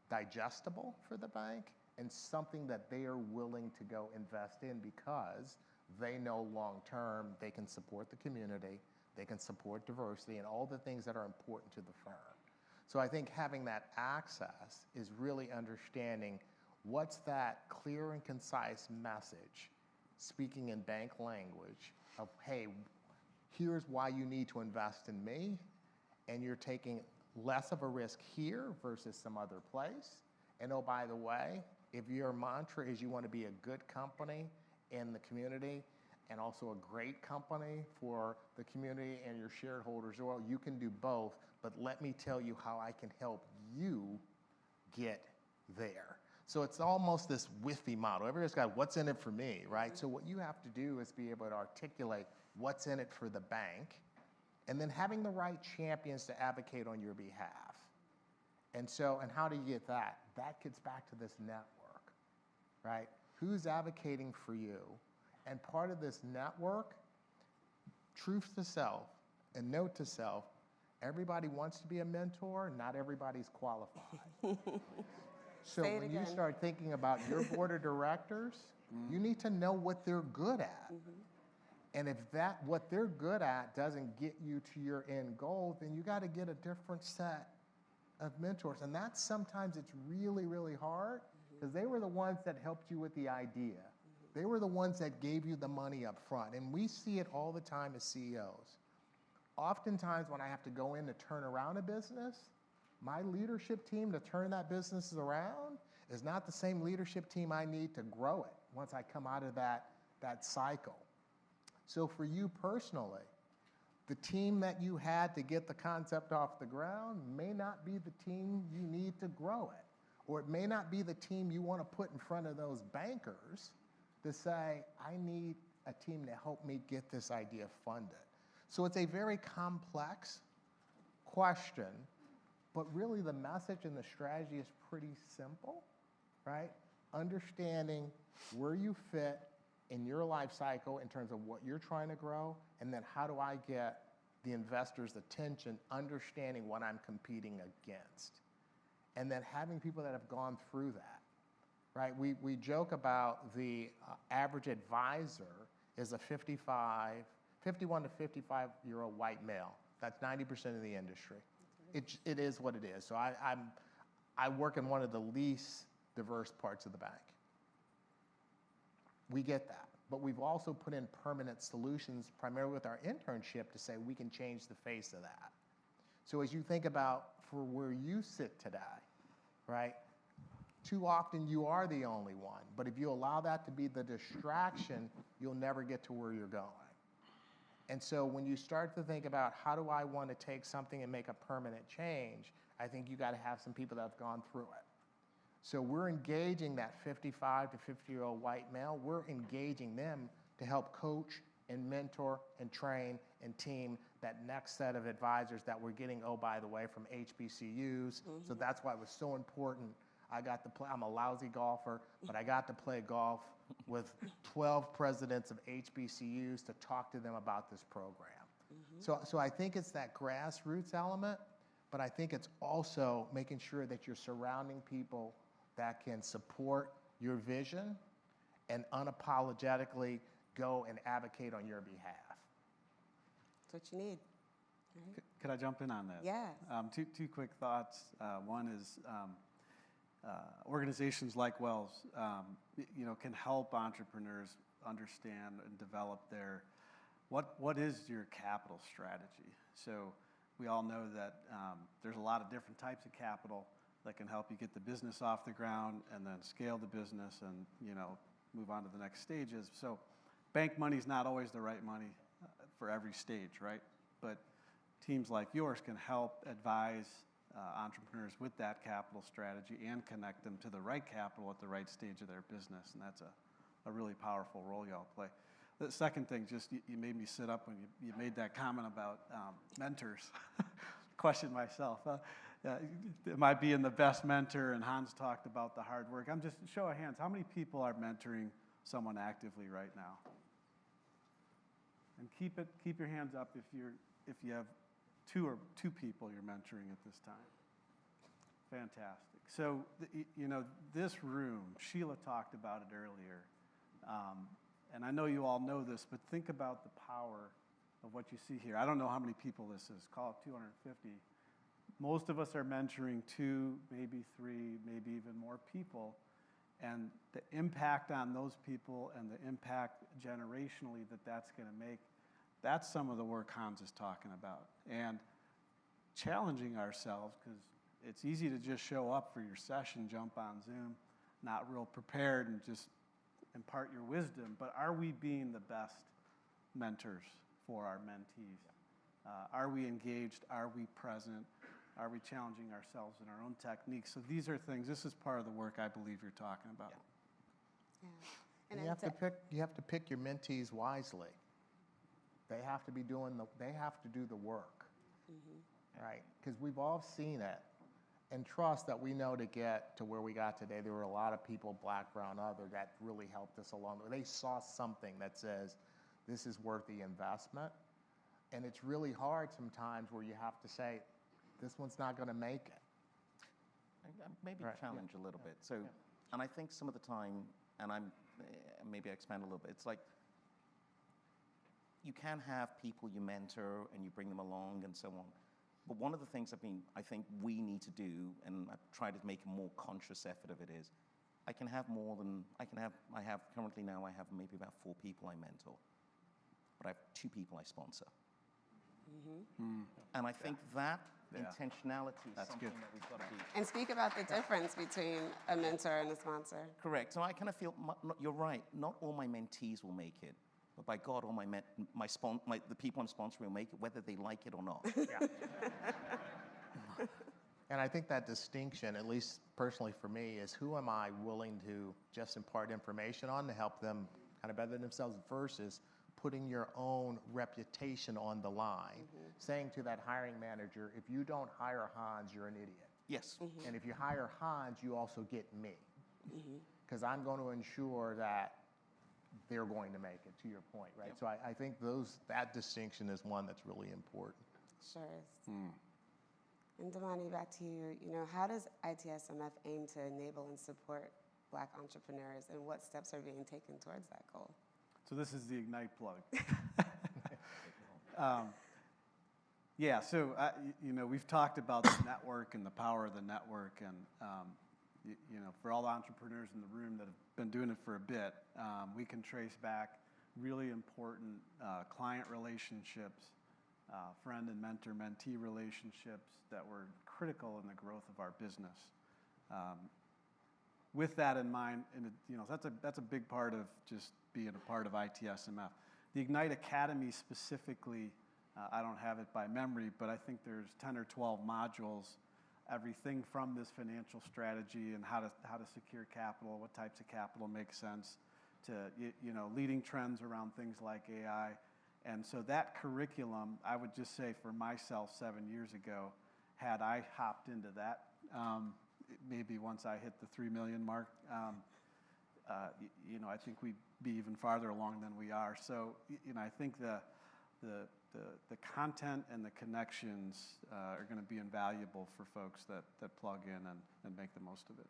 digestible for the bank and something that they are willing to go invest in because they know long-term they can support the community, they can support diversity, and all the things that are important to the firm. So I think having that access is really understanding what's that clear and concise message, speaking in bank language, of, hey, here's why you need to invest in me, and you're taking less of a risk here versus some other place. And oh, by the way, if your mantra is you want to be a good company in the community and also a great company for the community and your shareholders, well, you can do both, but let me tell you how I can help you get there. So it's almost this WIFI model. Everybody's got what's in it for me, right? So what you have to do is be able to articulate what's in it for the bank, and then having the right champions to advocate on your behalf. And how do you get that? That gets back to this network, right? Who's advocating for you? And part of this network, truth to self and note to self, everybody wants to be a mentor, not everybody's qualified. So when you start thinking about your board of directors, you need to know what they're good at. And if what they're good at doesn't get you to your end goal, then you got to get a different set of mentors. And that's sometimes it's really, really hard because they were the ones that helped you with the idea. They were the ones that gave you the money up front. And we see it all the time as CEOs. Oftentimes when I have to go in to turn around a business, my leadership team to turn that business around is not the same leadership team I need to grow it once I come out of that cycle. So for you personally, the team that you had to get the concept off the ground may not be the team you need to grow it. Or it may not be the team you want to put in front of those bankers to say, I need a team to help me get this idea funded. So it's a very complex question, but really the message and the strategy is pretty simple, right? Understanding where you fit in your life cycle in terms of what you're trying to grow, and then how do I get the investor's attention, understanding what I'm competing against. And then having people that have gone through that, right? We joke about the average advisor is a 51 to 55-year-old white male. That's 90% of the industry. It is what it is. So I work in one of the least diverse parts of the bank. We get that. But we've also put in permanent solutions, primarily with our internship, to say we can change the face of that. So as you think about for where you sit today, right? Too often you are the only one, but if you allow that to be the distraction, you'll never get to where you're going. And so when you start to think about how do I want to take something and make a permanent change, I think you got to have some people that have gone through it. So we're engaging that 55 to 50-year-old white male. We're engaging them to help coach and mentor and train and team that next set of advisors that we're getting, oh, by the way, from HBCUs. So that's why it was so important. I got to play, I'm a lousy golfer, but I got to play golf with 12 presidents of HBCUs to talk to them about this program. So I think it's that grassroots element, but I think it's also making sure that you're surrounding people that can support your vision and unapologetically go and advocate on your behalf. That's what you need. Right? Could I jump in on that? Yeah. Two quick thoughts. One is organizations like Wells, can help entrepreneurs understand and develop their what is your capital strategy. So we all know that there's a lot of different types of capital that can help you get the business off the ground and then scale the business and move on to the next stages. So bank money is not always the right money for every stage, right? But teams like yours can help advise entrepreneurs with that capital strategy and connect them to the right capital at the right stage of their business, and that's a really powerful role y'all play. The second thing, just you made me sit up when you made that comment about mentors. Question myself. Am I being the best mentor? And Hans talked about the hard work. I'm just, show of hands, how many people are mentoring someone actively right now? And keep your hands up if you have two people you're mentoring at this time. Fantastic. So, this room, Sheila talked about it earlier, and I know you all know this, but think about the power of what you see here. I don't know how many people this is, call it 250. Most of us are mentoring 2, maybe 3, maybe even more people, and the impact on those people and the impact generationally that's going to make, that's some of the work Hans is talking about. And challenging ourselves, because it's easy to just show up for your session, jump on Zoom, not real prepared, and just impart your wisdom. But are we being the best mentors for our mentees? Are we engaged? Are we present? Are we challenging ourselves in our own techniques? So these are things, this is part of the work I believe you're talking about. Yeah. And You have to pick your mentees wisely. They have to be they have to do the work, right? Because we've all seen it. And trust that we know to get to where we got today, there were a lot of people, black, brown, other, that really helped us along the way. They saw something that says, this is worth the investment. And it's really hard sometimes where you have to say, this one's not going to make it. Maybe Right. challenge a little bit. So, and I think some of the time, and maybe I expand a little bit, it's like you can have people you mentor and you bring them along and so on. But one of the things I think we need to do, and I try to make a more conscious effort of it, is I have currently now I have maybe about 4 people I mentor, but I have 2 people I sponsor. And I think that intentionality is something that we've got to be. And speak about the difference between a mentor and a sponsor. Correct. So I kind of feel, you're right, not all my mentees will make it. But by God, all the people I'm sponsoring will make it, whether they like it or not. And I think that distinction, at least personally for me, is who am I willing to just impart information on to help them kind of better themselves versus putting your own reputation on the line. Saying to that hiring manager, if you don't hire Hans, you're an idiot. Yes. And if you hire Hans, you also get me. Because I'm going to ensure that they're going to make it, to your point, right? So I think that distinction is one that's really important. Sure is. And Damani, back to you. How does ITSMF aim to enable and support Black entrepreneurs, and what steps are being taken towards that goal? So this is the Ignite plug. So we've talked about the network and the power of the network, and for all the entrepreneurs in the room that have been doing it for a bit, we can trace back really important client relationships, friend and mentor-mentee relationships that were critical in the growth of our business. with that in mind, and that's a big part of just being a part of ITSMF. The Ignite Academy specifically, I don't have it by memory, but I think there's 10 or 12 modules, everything from this financial strategy and how to secure capital, what types of capital make sense, to leading trends around things like AI. And so that curriculum, I would just say for myself 7 years ago, had I hopped into that, maybe once I hit the 3 million mark, I think we'd be even farther along than we are. So, I think the content and the connections are going to be invaluable for folks that plug in and make the most of it.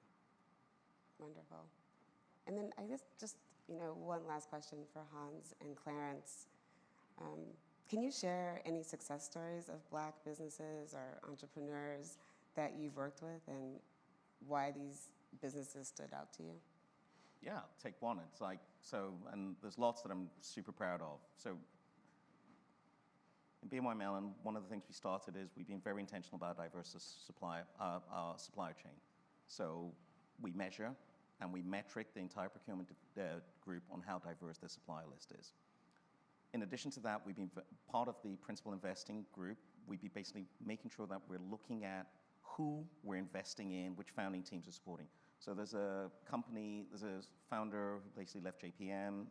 Wonderful. And then I guess just, one last question for Hans and Clarence. Can you share any success stories of Black businesses or entrepreneurs that you've worked with and why these businesses stood out to you? Yeah, take one. It's like, and there's lots that I'm super proud of. So in BNY Mellon, one of the things we started is we've been very intentional about diverse our supplier chain. So we measure and we metric the entire procurement group on how diverse their supplier list is. In addition to that, we've been part of the principal investing group. We'd be basically making sure that we're looking at who we're investing in, which founding teams are supporting. So there's a founder who basically left JPM,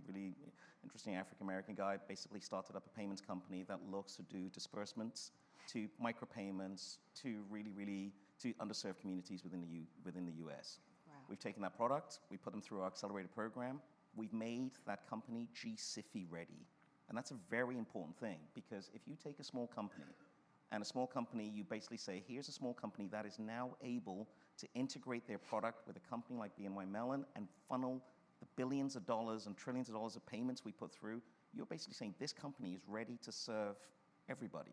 really interesting African-American guy, basically started up a payments company that looks to do disbursements to micropayments to really to underserved communities within the US. Wow. We've taken that product, we put them through our accelerator program. We've made that company GSIFI ready. And that's a very important thing, because if you take a small company, and a small company, you basically say, here's a small company that is now able to integrate their product with a company like BNY Mellon and funnel the billions of dollars and trillions of dollars of payments we put through, you're basically saying this company is ready to serve everybody.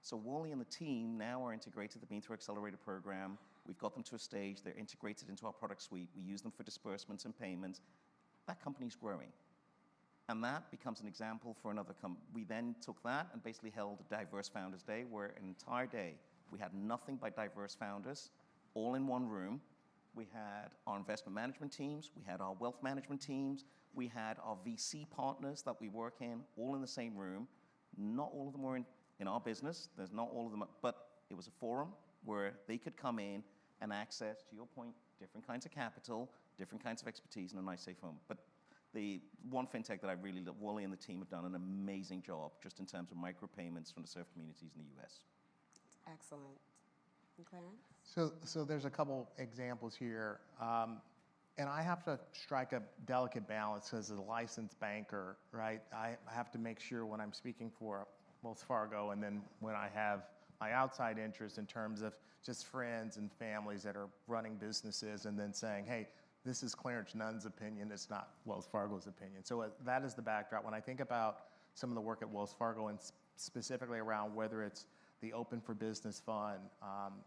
So Wally and the team now are integrated. They've been through Accelerator program. We've got them to a stage. They're integrated into our product suite. We use them for disbursements and payments. That company's growing. And that becomes an example for another company. We then took that and basically held a Diverse Founders Day, where an entire day we had nothing but diverse founders, all in one room. We had our investment management teams, we had our wealth management teams, we had our VC partners that we work in, all in the same room. Not all of them were in our business. There's not all of them, but it was a forum where they could come in and access, to your point, different kinds of capital, different kinds of expertise in a nice, safe home. But the one fintech that I really love, Wally and the team have done an amazing job just in terms of micropayments from the served communities in the US. Excellent. And Clarence? So there's a couple examples here. And I have to strike a delicate balance as a licensed banker, right? I have to make sure when I'm speaking for Wells Fargo and then when I have my outside interest in terms of just friends and families that are running businesses and then saying, hey, this is Clarence Nunn's opinion, it's not Wells Fargo's opinion. So that is the backdrop. When I think about some of the work at Wells Fargo and specifically around whether it's the Open for Business Fund,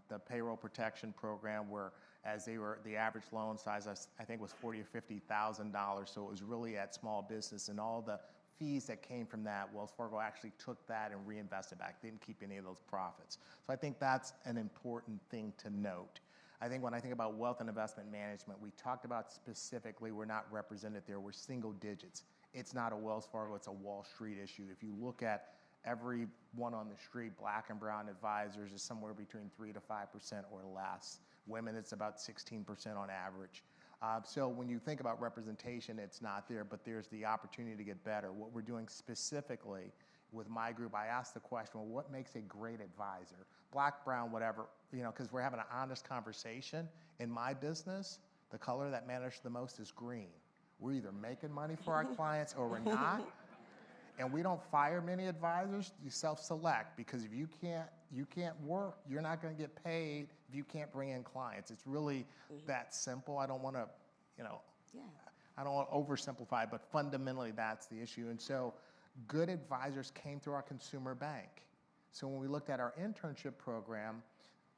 the payroll protection program, where the average loan size I think was $40,000 or $50,000, so it was really at small business, and all the fees that came from that, Wells Fargo actually took that and reinvested back, didn't keep any of those profits. So I think that's an important thing to note. I think when I think about wealth and investment management, we talked about specifically we're not represented there, we're single digits. It's not a Wells Fargo, it's a Wall Street issue. If you look at every one on the street, black and brown advisors is somewhere between 3 to 5% or less. Women, it's about 16% on average. So when you think about representation, it's not there, but there's the opportunity to get better. What we're doing specifically with my group, I asked the question, well, what makes a great advisor? Black, brown, whatever, because we're having an honest conversation. In my business, the color that matters the most is green. We're either making money for our clients or we're not. And we don't fire many advisors, you self-select, because if you can't work, you're not going to get paid if you can't bring in clients. It's really that simple. I don't want to, I don't want to oversimplify, but fundamentally that's the issue. And so good advisors came through our consumer bank. So when we looked at our internship program,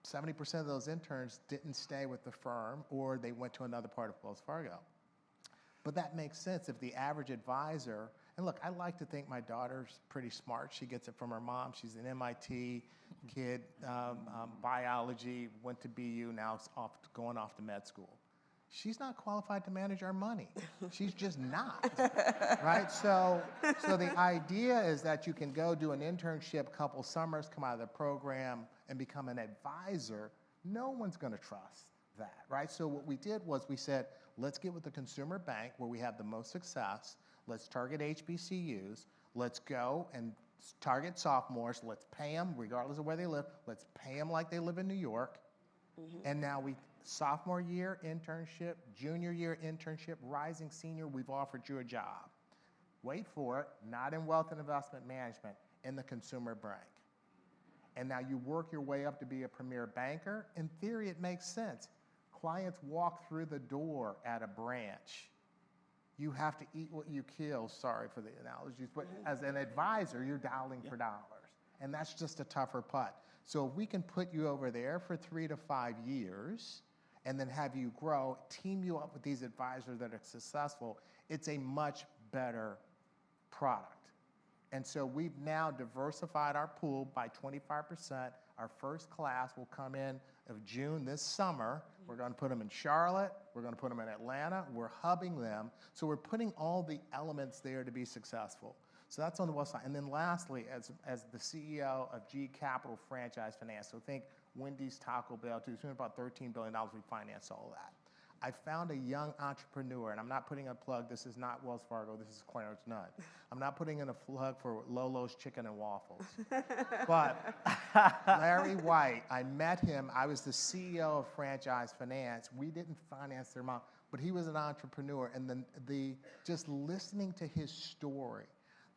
70% of those interns didn't stay with the firm or they went to another part of Wells Fargo. But that makes sense if the average advisor, and look, I like to think my daughter's pretty smart. She gets it from her mom. She's an MIT kid, biology, went to BU, now going off to med school. she's not qualified to manage our money. She's just not, right? So the idea is that you can go do an internship, couple summers, come out of the program, and become an advisor. No one's going to trust that, right? So what we did was we said, let's get with the consumer bank where we have the most success. Let's target HBCUs. Let's go and target sophomores. Let's pay them regardless of where they live. Let's pay them like they live in New York. And now sophomore year internship, junior year internship, rising senior, we've offered you a job. Wait for it, not in wealth and investment management, in the consumer bank. And now you work your way up to be a premier banker. In theory, it makes sense. Clients walk through the door at a branch. You have to eat what you kill, sorry for the analogies, but as an advisor, you're dialing for dollars. And that's just a tougher putt. So if we can put you over there for 3 to 5 years and then have you grow, team you up with these advisors that are successful, it's a much better product. And so we've now diversified our pool by 25%. Our first class will come in of June this summer. We're going to put them in Charlotte. We're going to put them in Atlanta. We're hubbing them. So we're putting all the elements there to be successful. So that's on the west side. And then lastly, as the CEO of G Capital Franchise Finance, so think Wendy's, Taco Bell, too. It's been about $13 billion. We finance all of that. I found a young entrepreneur, and I'm not putting a plug. This is not Wells Fargo. This is Clarence Nunn. I'm not putting in a plug for Lolo's Chicken and Waffles. But Larry White, I met him. I was the CEO of Franchise Finance. We didn't finance their mom, but he was an entrepreneur. And just listening to his story,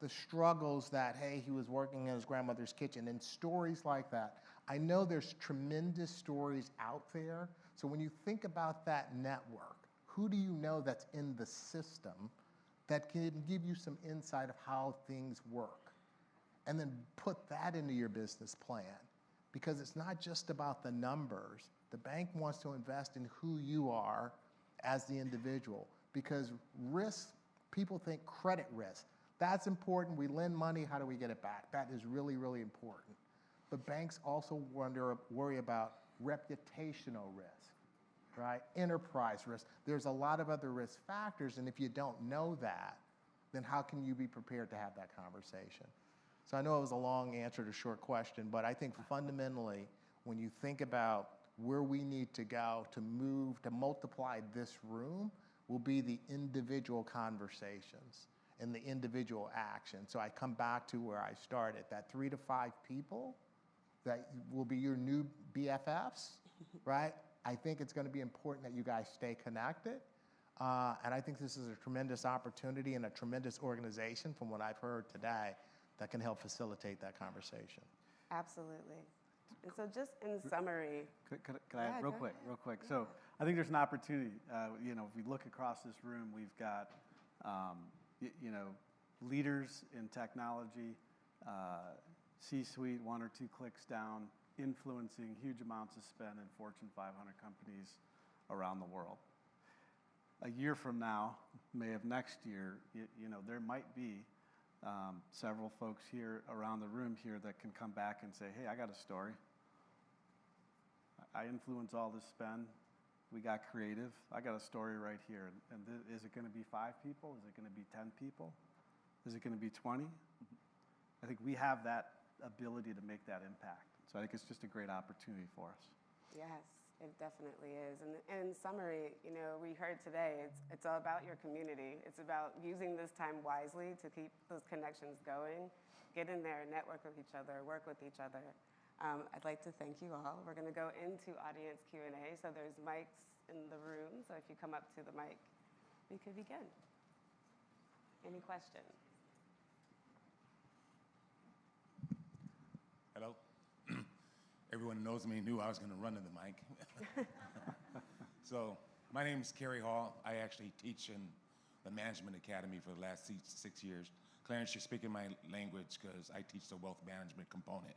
the struggles that, hey, he was working in his grandmother's kitchen, and stories like that. I know there's tremendous stories out there. So when you think about that network, who do you know that's in the system that can give you some insight of how things work? And then put that into your business plan. Because it's not just about the numbers. The bank wants to invest in who you are as the individual. Because risk, people think credit risk. That's important. We lend money, how do we get it back? That is really, really important. But banks also worry about reputational risk, right? Enterprise risk. There's a lot of other risk factors, and if you don't know that, then how can you be prepared to have that conversation? So I know it was a long answer to a short question, but I think fundamentally, when you think about where we need to go to move, to multiply this room, will be the individual conversations and the individual action. So I come back to where I started, that 3 to 5 people that will be your new BFFs, right? I think it's going to be important that you guys stay connected. And I think this is a tremendous opportunity and a tremendous organization from what I've heard today that can help facilitate that conversation. Absolutely. And so just in summary. Can I add real quick? So I think there's an opportunity. If we look across this room, we've got, leaders in technology, C-suite, 1 or 2 clicks down, influencing huge amounts of spend in Fortune 500 companies around the world. A year from now, May of next year, there might be several folks here around the room here that can come back and say, hey, I got a story. I influence all this spend. We got creative. I got a story right here. And is it going to be 5 people? Is it going to be 10 people? Is it going to be 20? I think we have that ability to make that impact. So I think it's just a great opportunity for us. Yes, it definitely is. And in summary, we heard today, it's all about your community. It's about using this time wisely to keep those connections going, get in there, network with each other, work with each other. I'd like to thank you all. We're going to go into audience Q&A. So there's mics in the room. So if you come up to the mic, we could begin. Any questions? Hello. Everyone knows me, knew I was going to run to the mic. So my name is Kerry Hall. I actually teach in the Management Academy for the last 6 years. Clarence, you're speaking my language because I teach the wealth management component.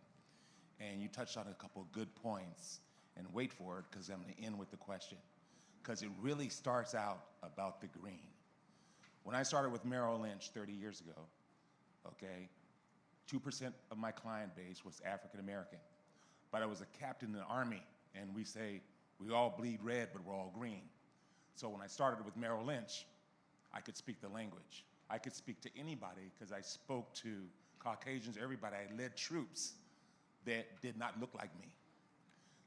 And you touched on a couple of good points. And wait for it, because I'm going to end with the question. Because it really starts out about the green. When I started with Merrill Lynch 30 years ago, okay, 2% of my client base was African American. But I was a captain in the Army, and we say, we all bleed red, but we're all green. So when I started with Merrill Lynch, I could speak the language. I could speak to anybody because I spoke to Caucasians, everybody. I led troops that did not look like me.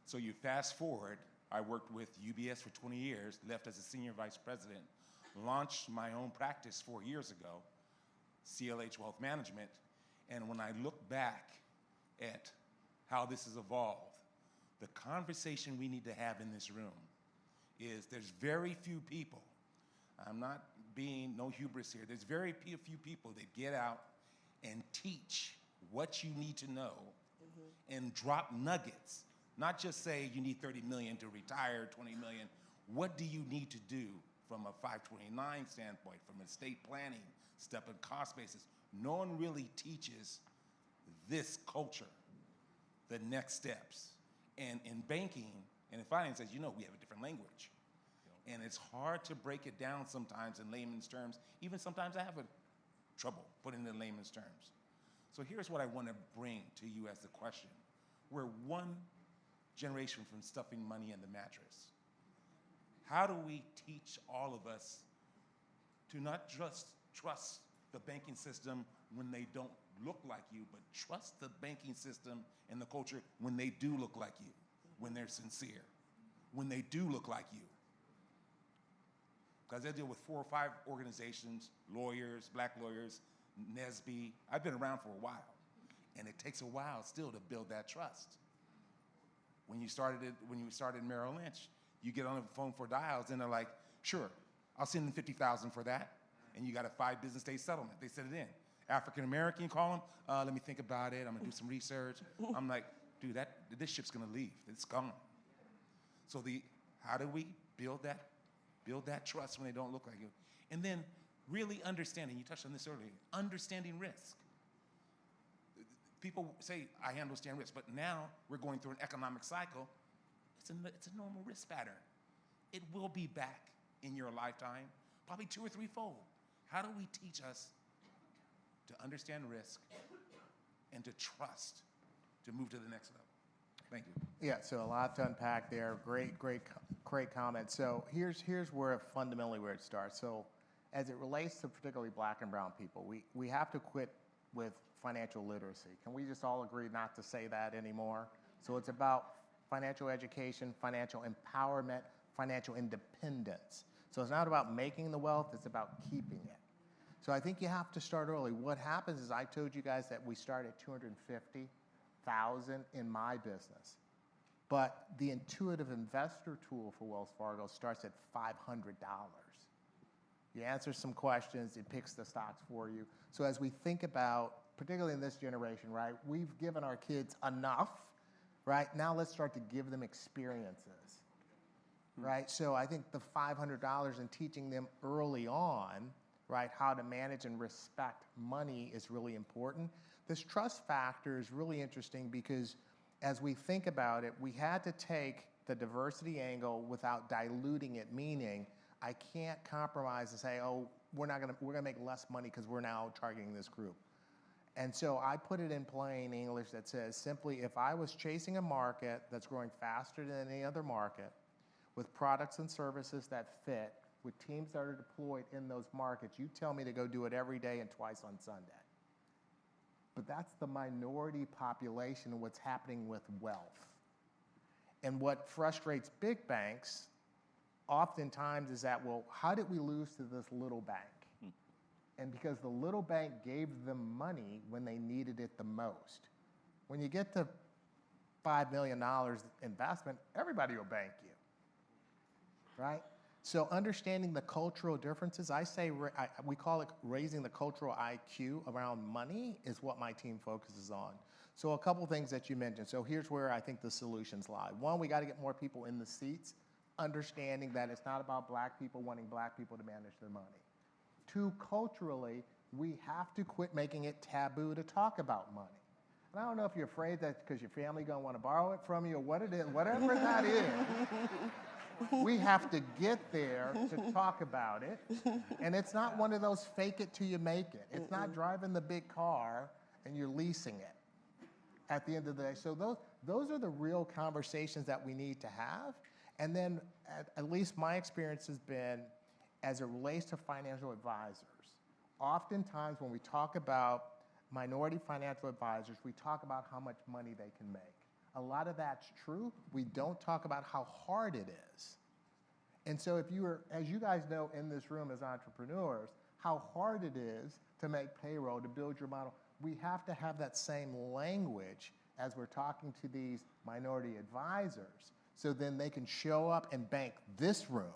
So you fast forward, I worked with UBS for 20 years, left as a senior vice president, launched my own practice 4 years ago, CLH Wealth Management, and when I look back at how this has evolved, the conversation we need to have in this room is there's very few people, I'm not being no hubris here, there's very few people that get out and teach what you need to know and drop nuggets. Not just say you need 30 million to retire, 20 million. What do you need to do from a 529 standpoint, from estate planning, step and cost basis? No one really teaches this culture, the next steps. And in banking and in finance, as you know, we have a different language. And it's hard to break it down sometimes in layman's terms. Even sometimes I have trouble putting it in layman's terms. So here's what I want to bring to you as the question. We're one generation from stuffing money in the mattress. How do we teach all of us to not just trust the banking system when they don't look like you, but trust the banking system and the culture when they do look like you, when they're sincere, when they do look like you? Because I deal with 4 or 5 organizations, lawyers, black lawyers, NSB. I've been around for a while, and it takes a while still to build that trust. When you started Merrill Lynch, you get on the phone for dials, and they're like, sure, I'll send them $50,000 for that, and you got a 5 business day settlement. They sent it in. African American, call them, let me think about it, I'm gonna do some research. I'm like, dude, this ship's gonna leave, it's gone. So how do we build that trust when they don't look like you? And then really understanding, you touched on this earlier, understanding risk. People say, I understand risk, but now we're going through an economic cycle. It's a normal risk pattern. It will be back in your lifetime, probably 2 or 3-fold. How do we teach us to understand risk and to trust to move to the next level? Thank you. Yeah, so a lot to unpack there. Great comment. So here's where fundamentally where it starts. So as it relates to particularly black and brown people, we have to quit with financial literacy. Can we just all agree not to say that anymore? So it's about financial education, financial empowerment, financial independence. So it's not about making the wealth, it's about keeping it. So I think you have to start early. What happens is I told you guys that we start at $250,000 in my business. But the intuitive investor tool for Wells Fargo starts at $500. You answer some questions, it picks the stocks for you. So as we think about, particularly in this generation, right, we've given our kids enough, right? Now let's start to give them experiences, right? So I think the $500 and teaching them early on, right, how to manage and respect money is really important. This trust factor is really interesting because as we think about it, we had to take the diversity angle without diluting it, meaning I can't compromise and say, oh, we're gonna make less money because we're now targeting this group. And so I put it in plain English that says simply, if I was chasing a market that's growing faster than any other market, with products and services that fit, with teams that are deployed in those markets, you tell me to go do it every day and twice on Sunday. But that's the minority population of what's happening with wealth. And what frustrates big banks oftentimes is that, well, how did we lose to this little bank? And because the little bank gave them money when they needed it the most. When you get to $5 million investment, everybody will bank you, right? So understanding the cultural differences, I say, we call it raising the cultural IQ around money is what my team focuses on. So a couple things that you mentioned. So here's where I think the solutions lie. One, we got to get more people in the seats, understanding that it's not about black people wanting black people to manage their money. 2, culturally, we have to quit making it taboo to talk about money. And I don't know if you're afraid that because your family gonna want to borrow it from you or what it is, whatever that is, we have to get there to talk about it. And it's not one of those fake it till you make it. It's not driving the big car and you're leasing it at the end of the day. So those are the real conversations that we need to have. And then, at least my experience has been, as it relates to financial advisors, oftentimes when we talk about minority financial advisors, we talk about how much money they can make. A lot of that's true. We don't talk about how hard it is. And so if you are, as you guys know in this room as entrepreneurs, how hard it is to make payroll, to build your model, we have to have that same language as we're talking to these minority advisors, so then they can show up and bank this room.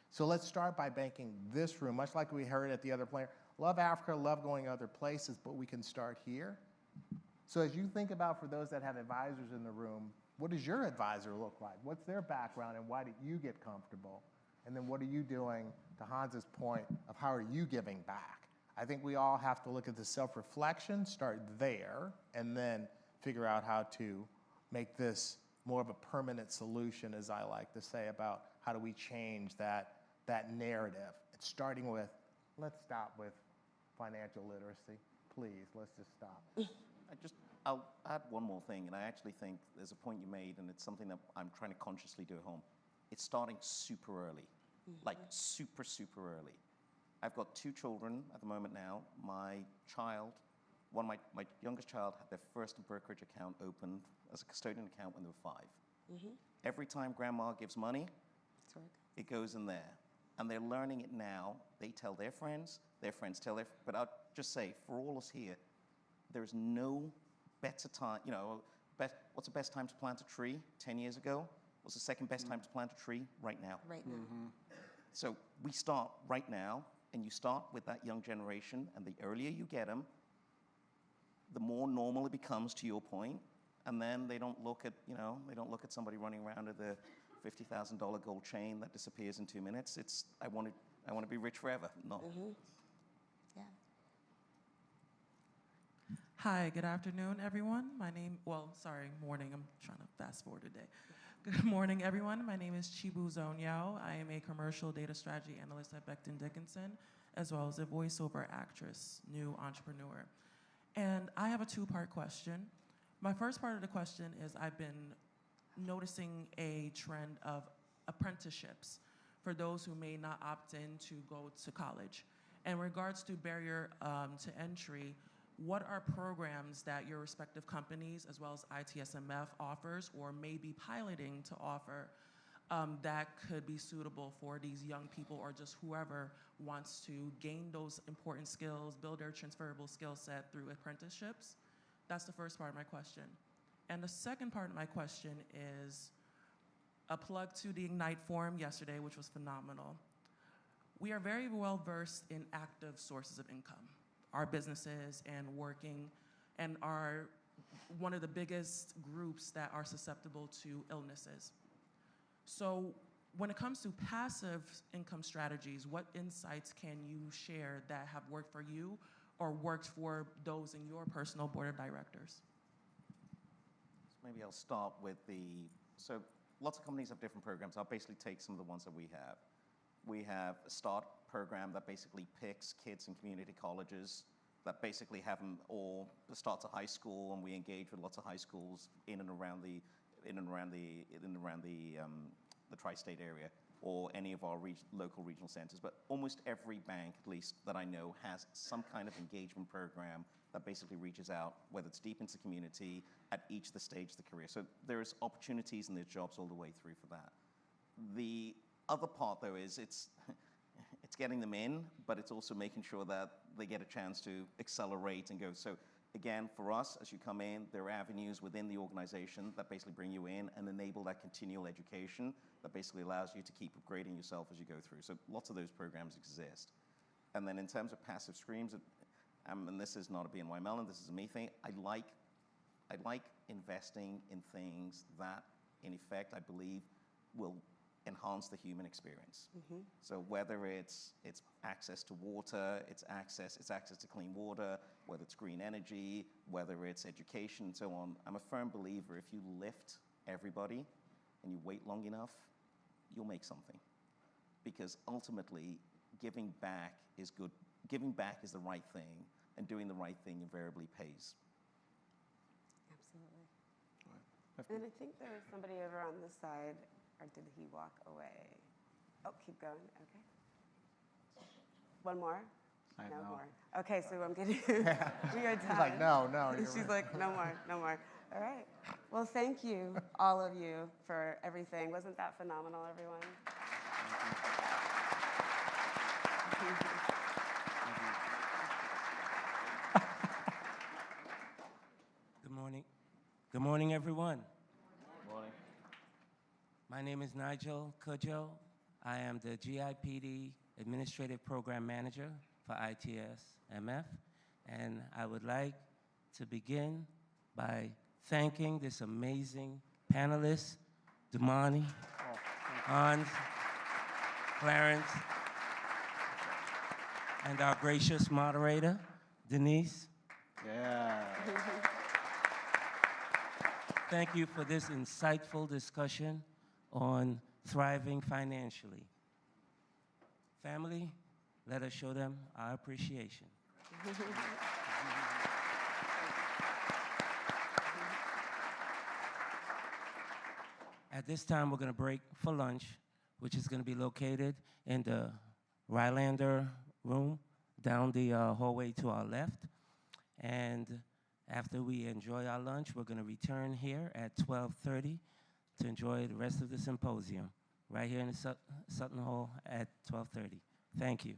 So let's start by banking this room, much like we heard at the other player. Love Africa, love going other places, but we can start here. So as you think about, for those that have advisors in the room, what does your advisor look like? What's their background and why did you get comfortable? And then what are you doing, to Hans's point, of how are you giving back? I think we all have to look at the self-reflection, start there, and then figure out how to make this more of a permanent solution, as I like to say, about how do we change that narrative. It's starting with, let's stop with financial literacy. Please, let's just stop. I'll add one more thing, and I actually think there's a point you made, and it's something that I'm trying to consciously do at home. It's starting super early, like super, super early. I've got 2 children at the moment now. My child, my youngest child, had their first brokerage account opened as a custodian account when they were 5. Every time grandma gives money, it goes in there. And they're learning it now. They tell their friends tell their, but I'll just say, for all us here, there's no better time, what's the best time to plant a tree 10 years ago? What's the second best time to plant a tree? Right now. Right now. So we start right now, and you start with that young generation, and the earlier you get them, the more normal it becomes, to your point, and then they don't look at, they don't look at somebody running around with a $50,000 gold chain that disappears in 2 minutes. It's, I want to be rich forever. No. Yeah. Hi, good afternoon, everyone. Morning. I'm trying to fast forward today. Good morning, everyone. My name is Chibu Zonyao. I am a commercial data strategy analyst at Becton Dickinson, as well as a voiceover actress, new entrepreneur. And I have a 2-part question. My first part of the question is, I've been noticing a trend of apprenticeships for those who may not opt in to go to college. In regards to barrier to entry, what are programs that your respective companies, as well as ITSMF, offers or may be piloting to offer that could be suitable for these young people, or just whoever wants to gain those important skills, build their transferable skill set through apprenticeships? That's the first part of my question. And the second part of my question is a plug to the Ignite Forum yesterday, which was phenomenal. We are very well versed in active sources of income, our businesses and working, and are one of the biggest groups that are susceptible to illnesses. So when it comes to passive income strategies, what insights can you share that have worked for you or worked for those in your personal board of directors? Maybe I'll start with so lots of companies have different programs. I'll basically take some of the ones that we have. We have a START program that basically picks kids in community colleges that basically have them all, starts at high school, and we engage with lots of high schools in and around the tri-state area, or any of our local regional centers. But almost every bank, at least that I know, has some kind of engagement program that basically reaches out, whether it's deep into the community, at each of the stages of the career. So there's opportunities and there's jobs all the way through for that. The other part, though, is it's getting them in, but it's also making sure that they get a chance to accelerate and go. So again, for us, as you come in, there are avenues within the organization that basically bring you in and enable that continual education that basically allows you to keep upgrading yourself as you go through. So lots of those programs exist. And then in terms of passive streams, and this is not a BNY Mellon, this is a me thing, I like investing in things that, in effect, I believe will enhance the human experience. So whether it's access to water, it's access to clean water, whether it's green energy, whether it's education, and so on, I'm a firm believer if you lift everybody and you wait long enough, you'll make something. Because ultimately, giving back is good. Giving back is the right thing, and doing the right thing invariably pays. Absolutely. And I think there was somebody over on this side. Or did he walk away? Oh, keep going. Okay. One more? I No know. more. Okay, so I'm getting, we are done. She's like, no, no. you're She's right. like, no more, no more. All right. Well, thank you, all of you, for everything. Wasn't that phenomenal, everyone? Good morning. Good morning, everyone. Morning. My name is Nigel Cudjoe. I am the GIPD Administrative Program Manager for ITSMF, and I would like to begin by thanking this amazing panelists, Damani, Hans, Clarence, and our gracious moderator, Denise. Yeah. Thank you for this insightful discussion on thriving financially. Family, let us show them our appreciation. At this time, we're going to break for lunch, which is going to be located in the Rylander room down the hallway to our left. And after we enjoy our lunch, we're going to return here at 12:30 to enjoy the rest of the symposium right here in the Sutton Hall at 12:30. Thank you.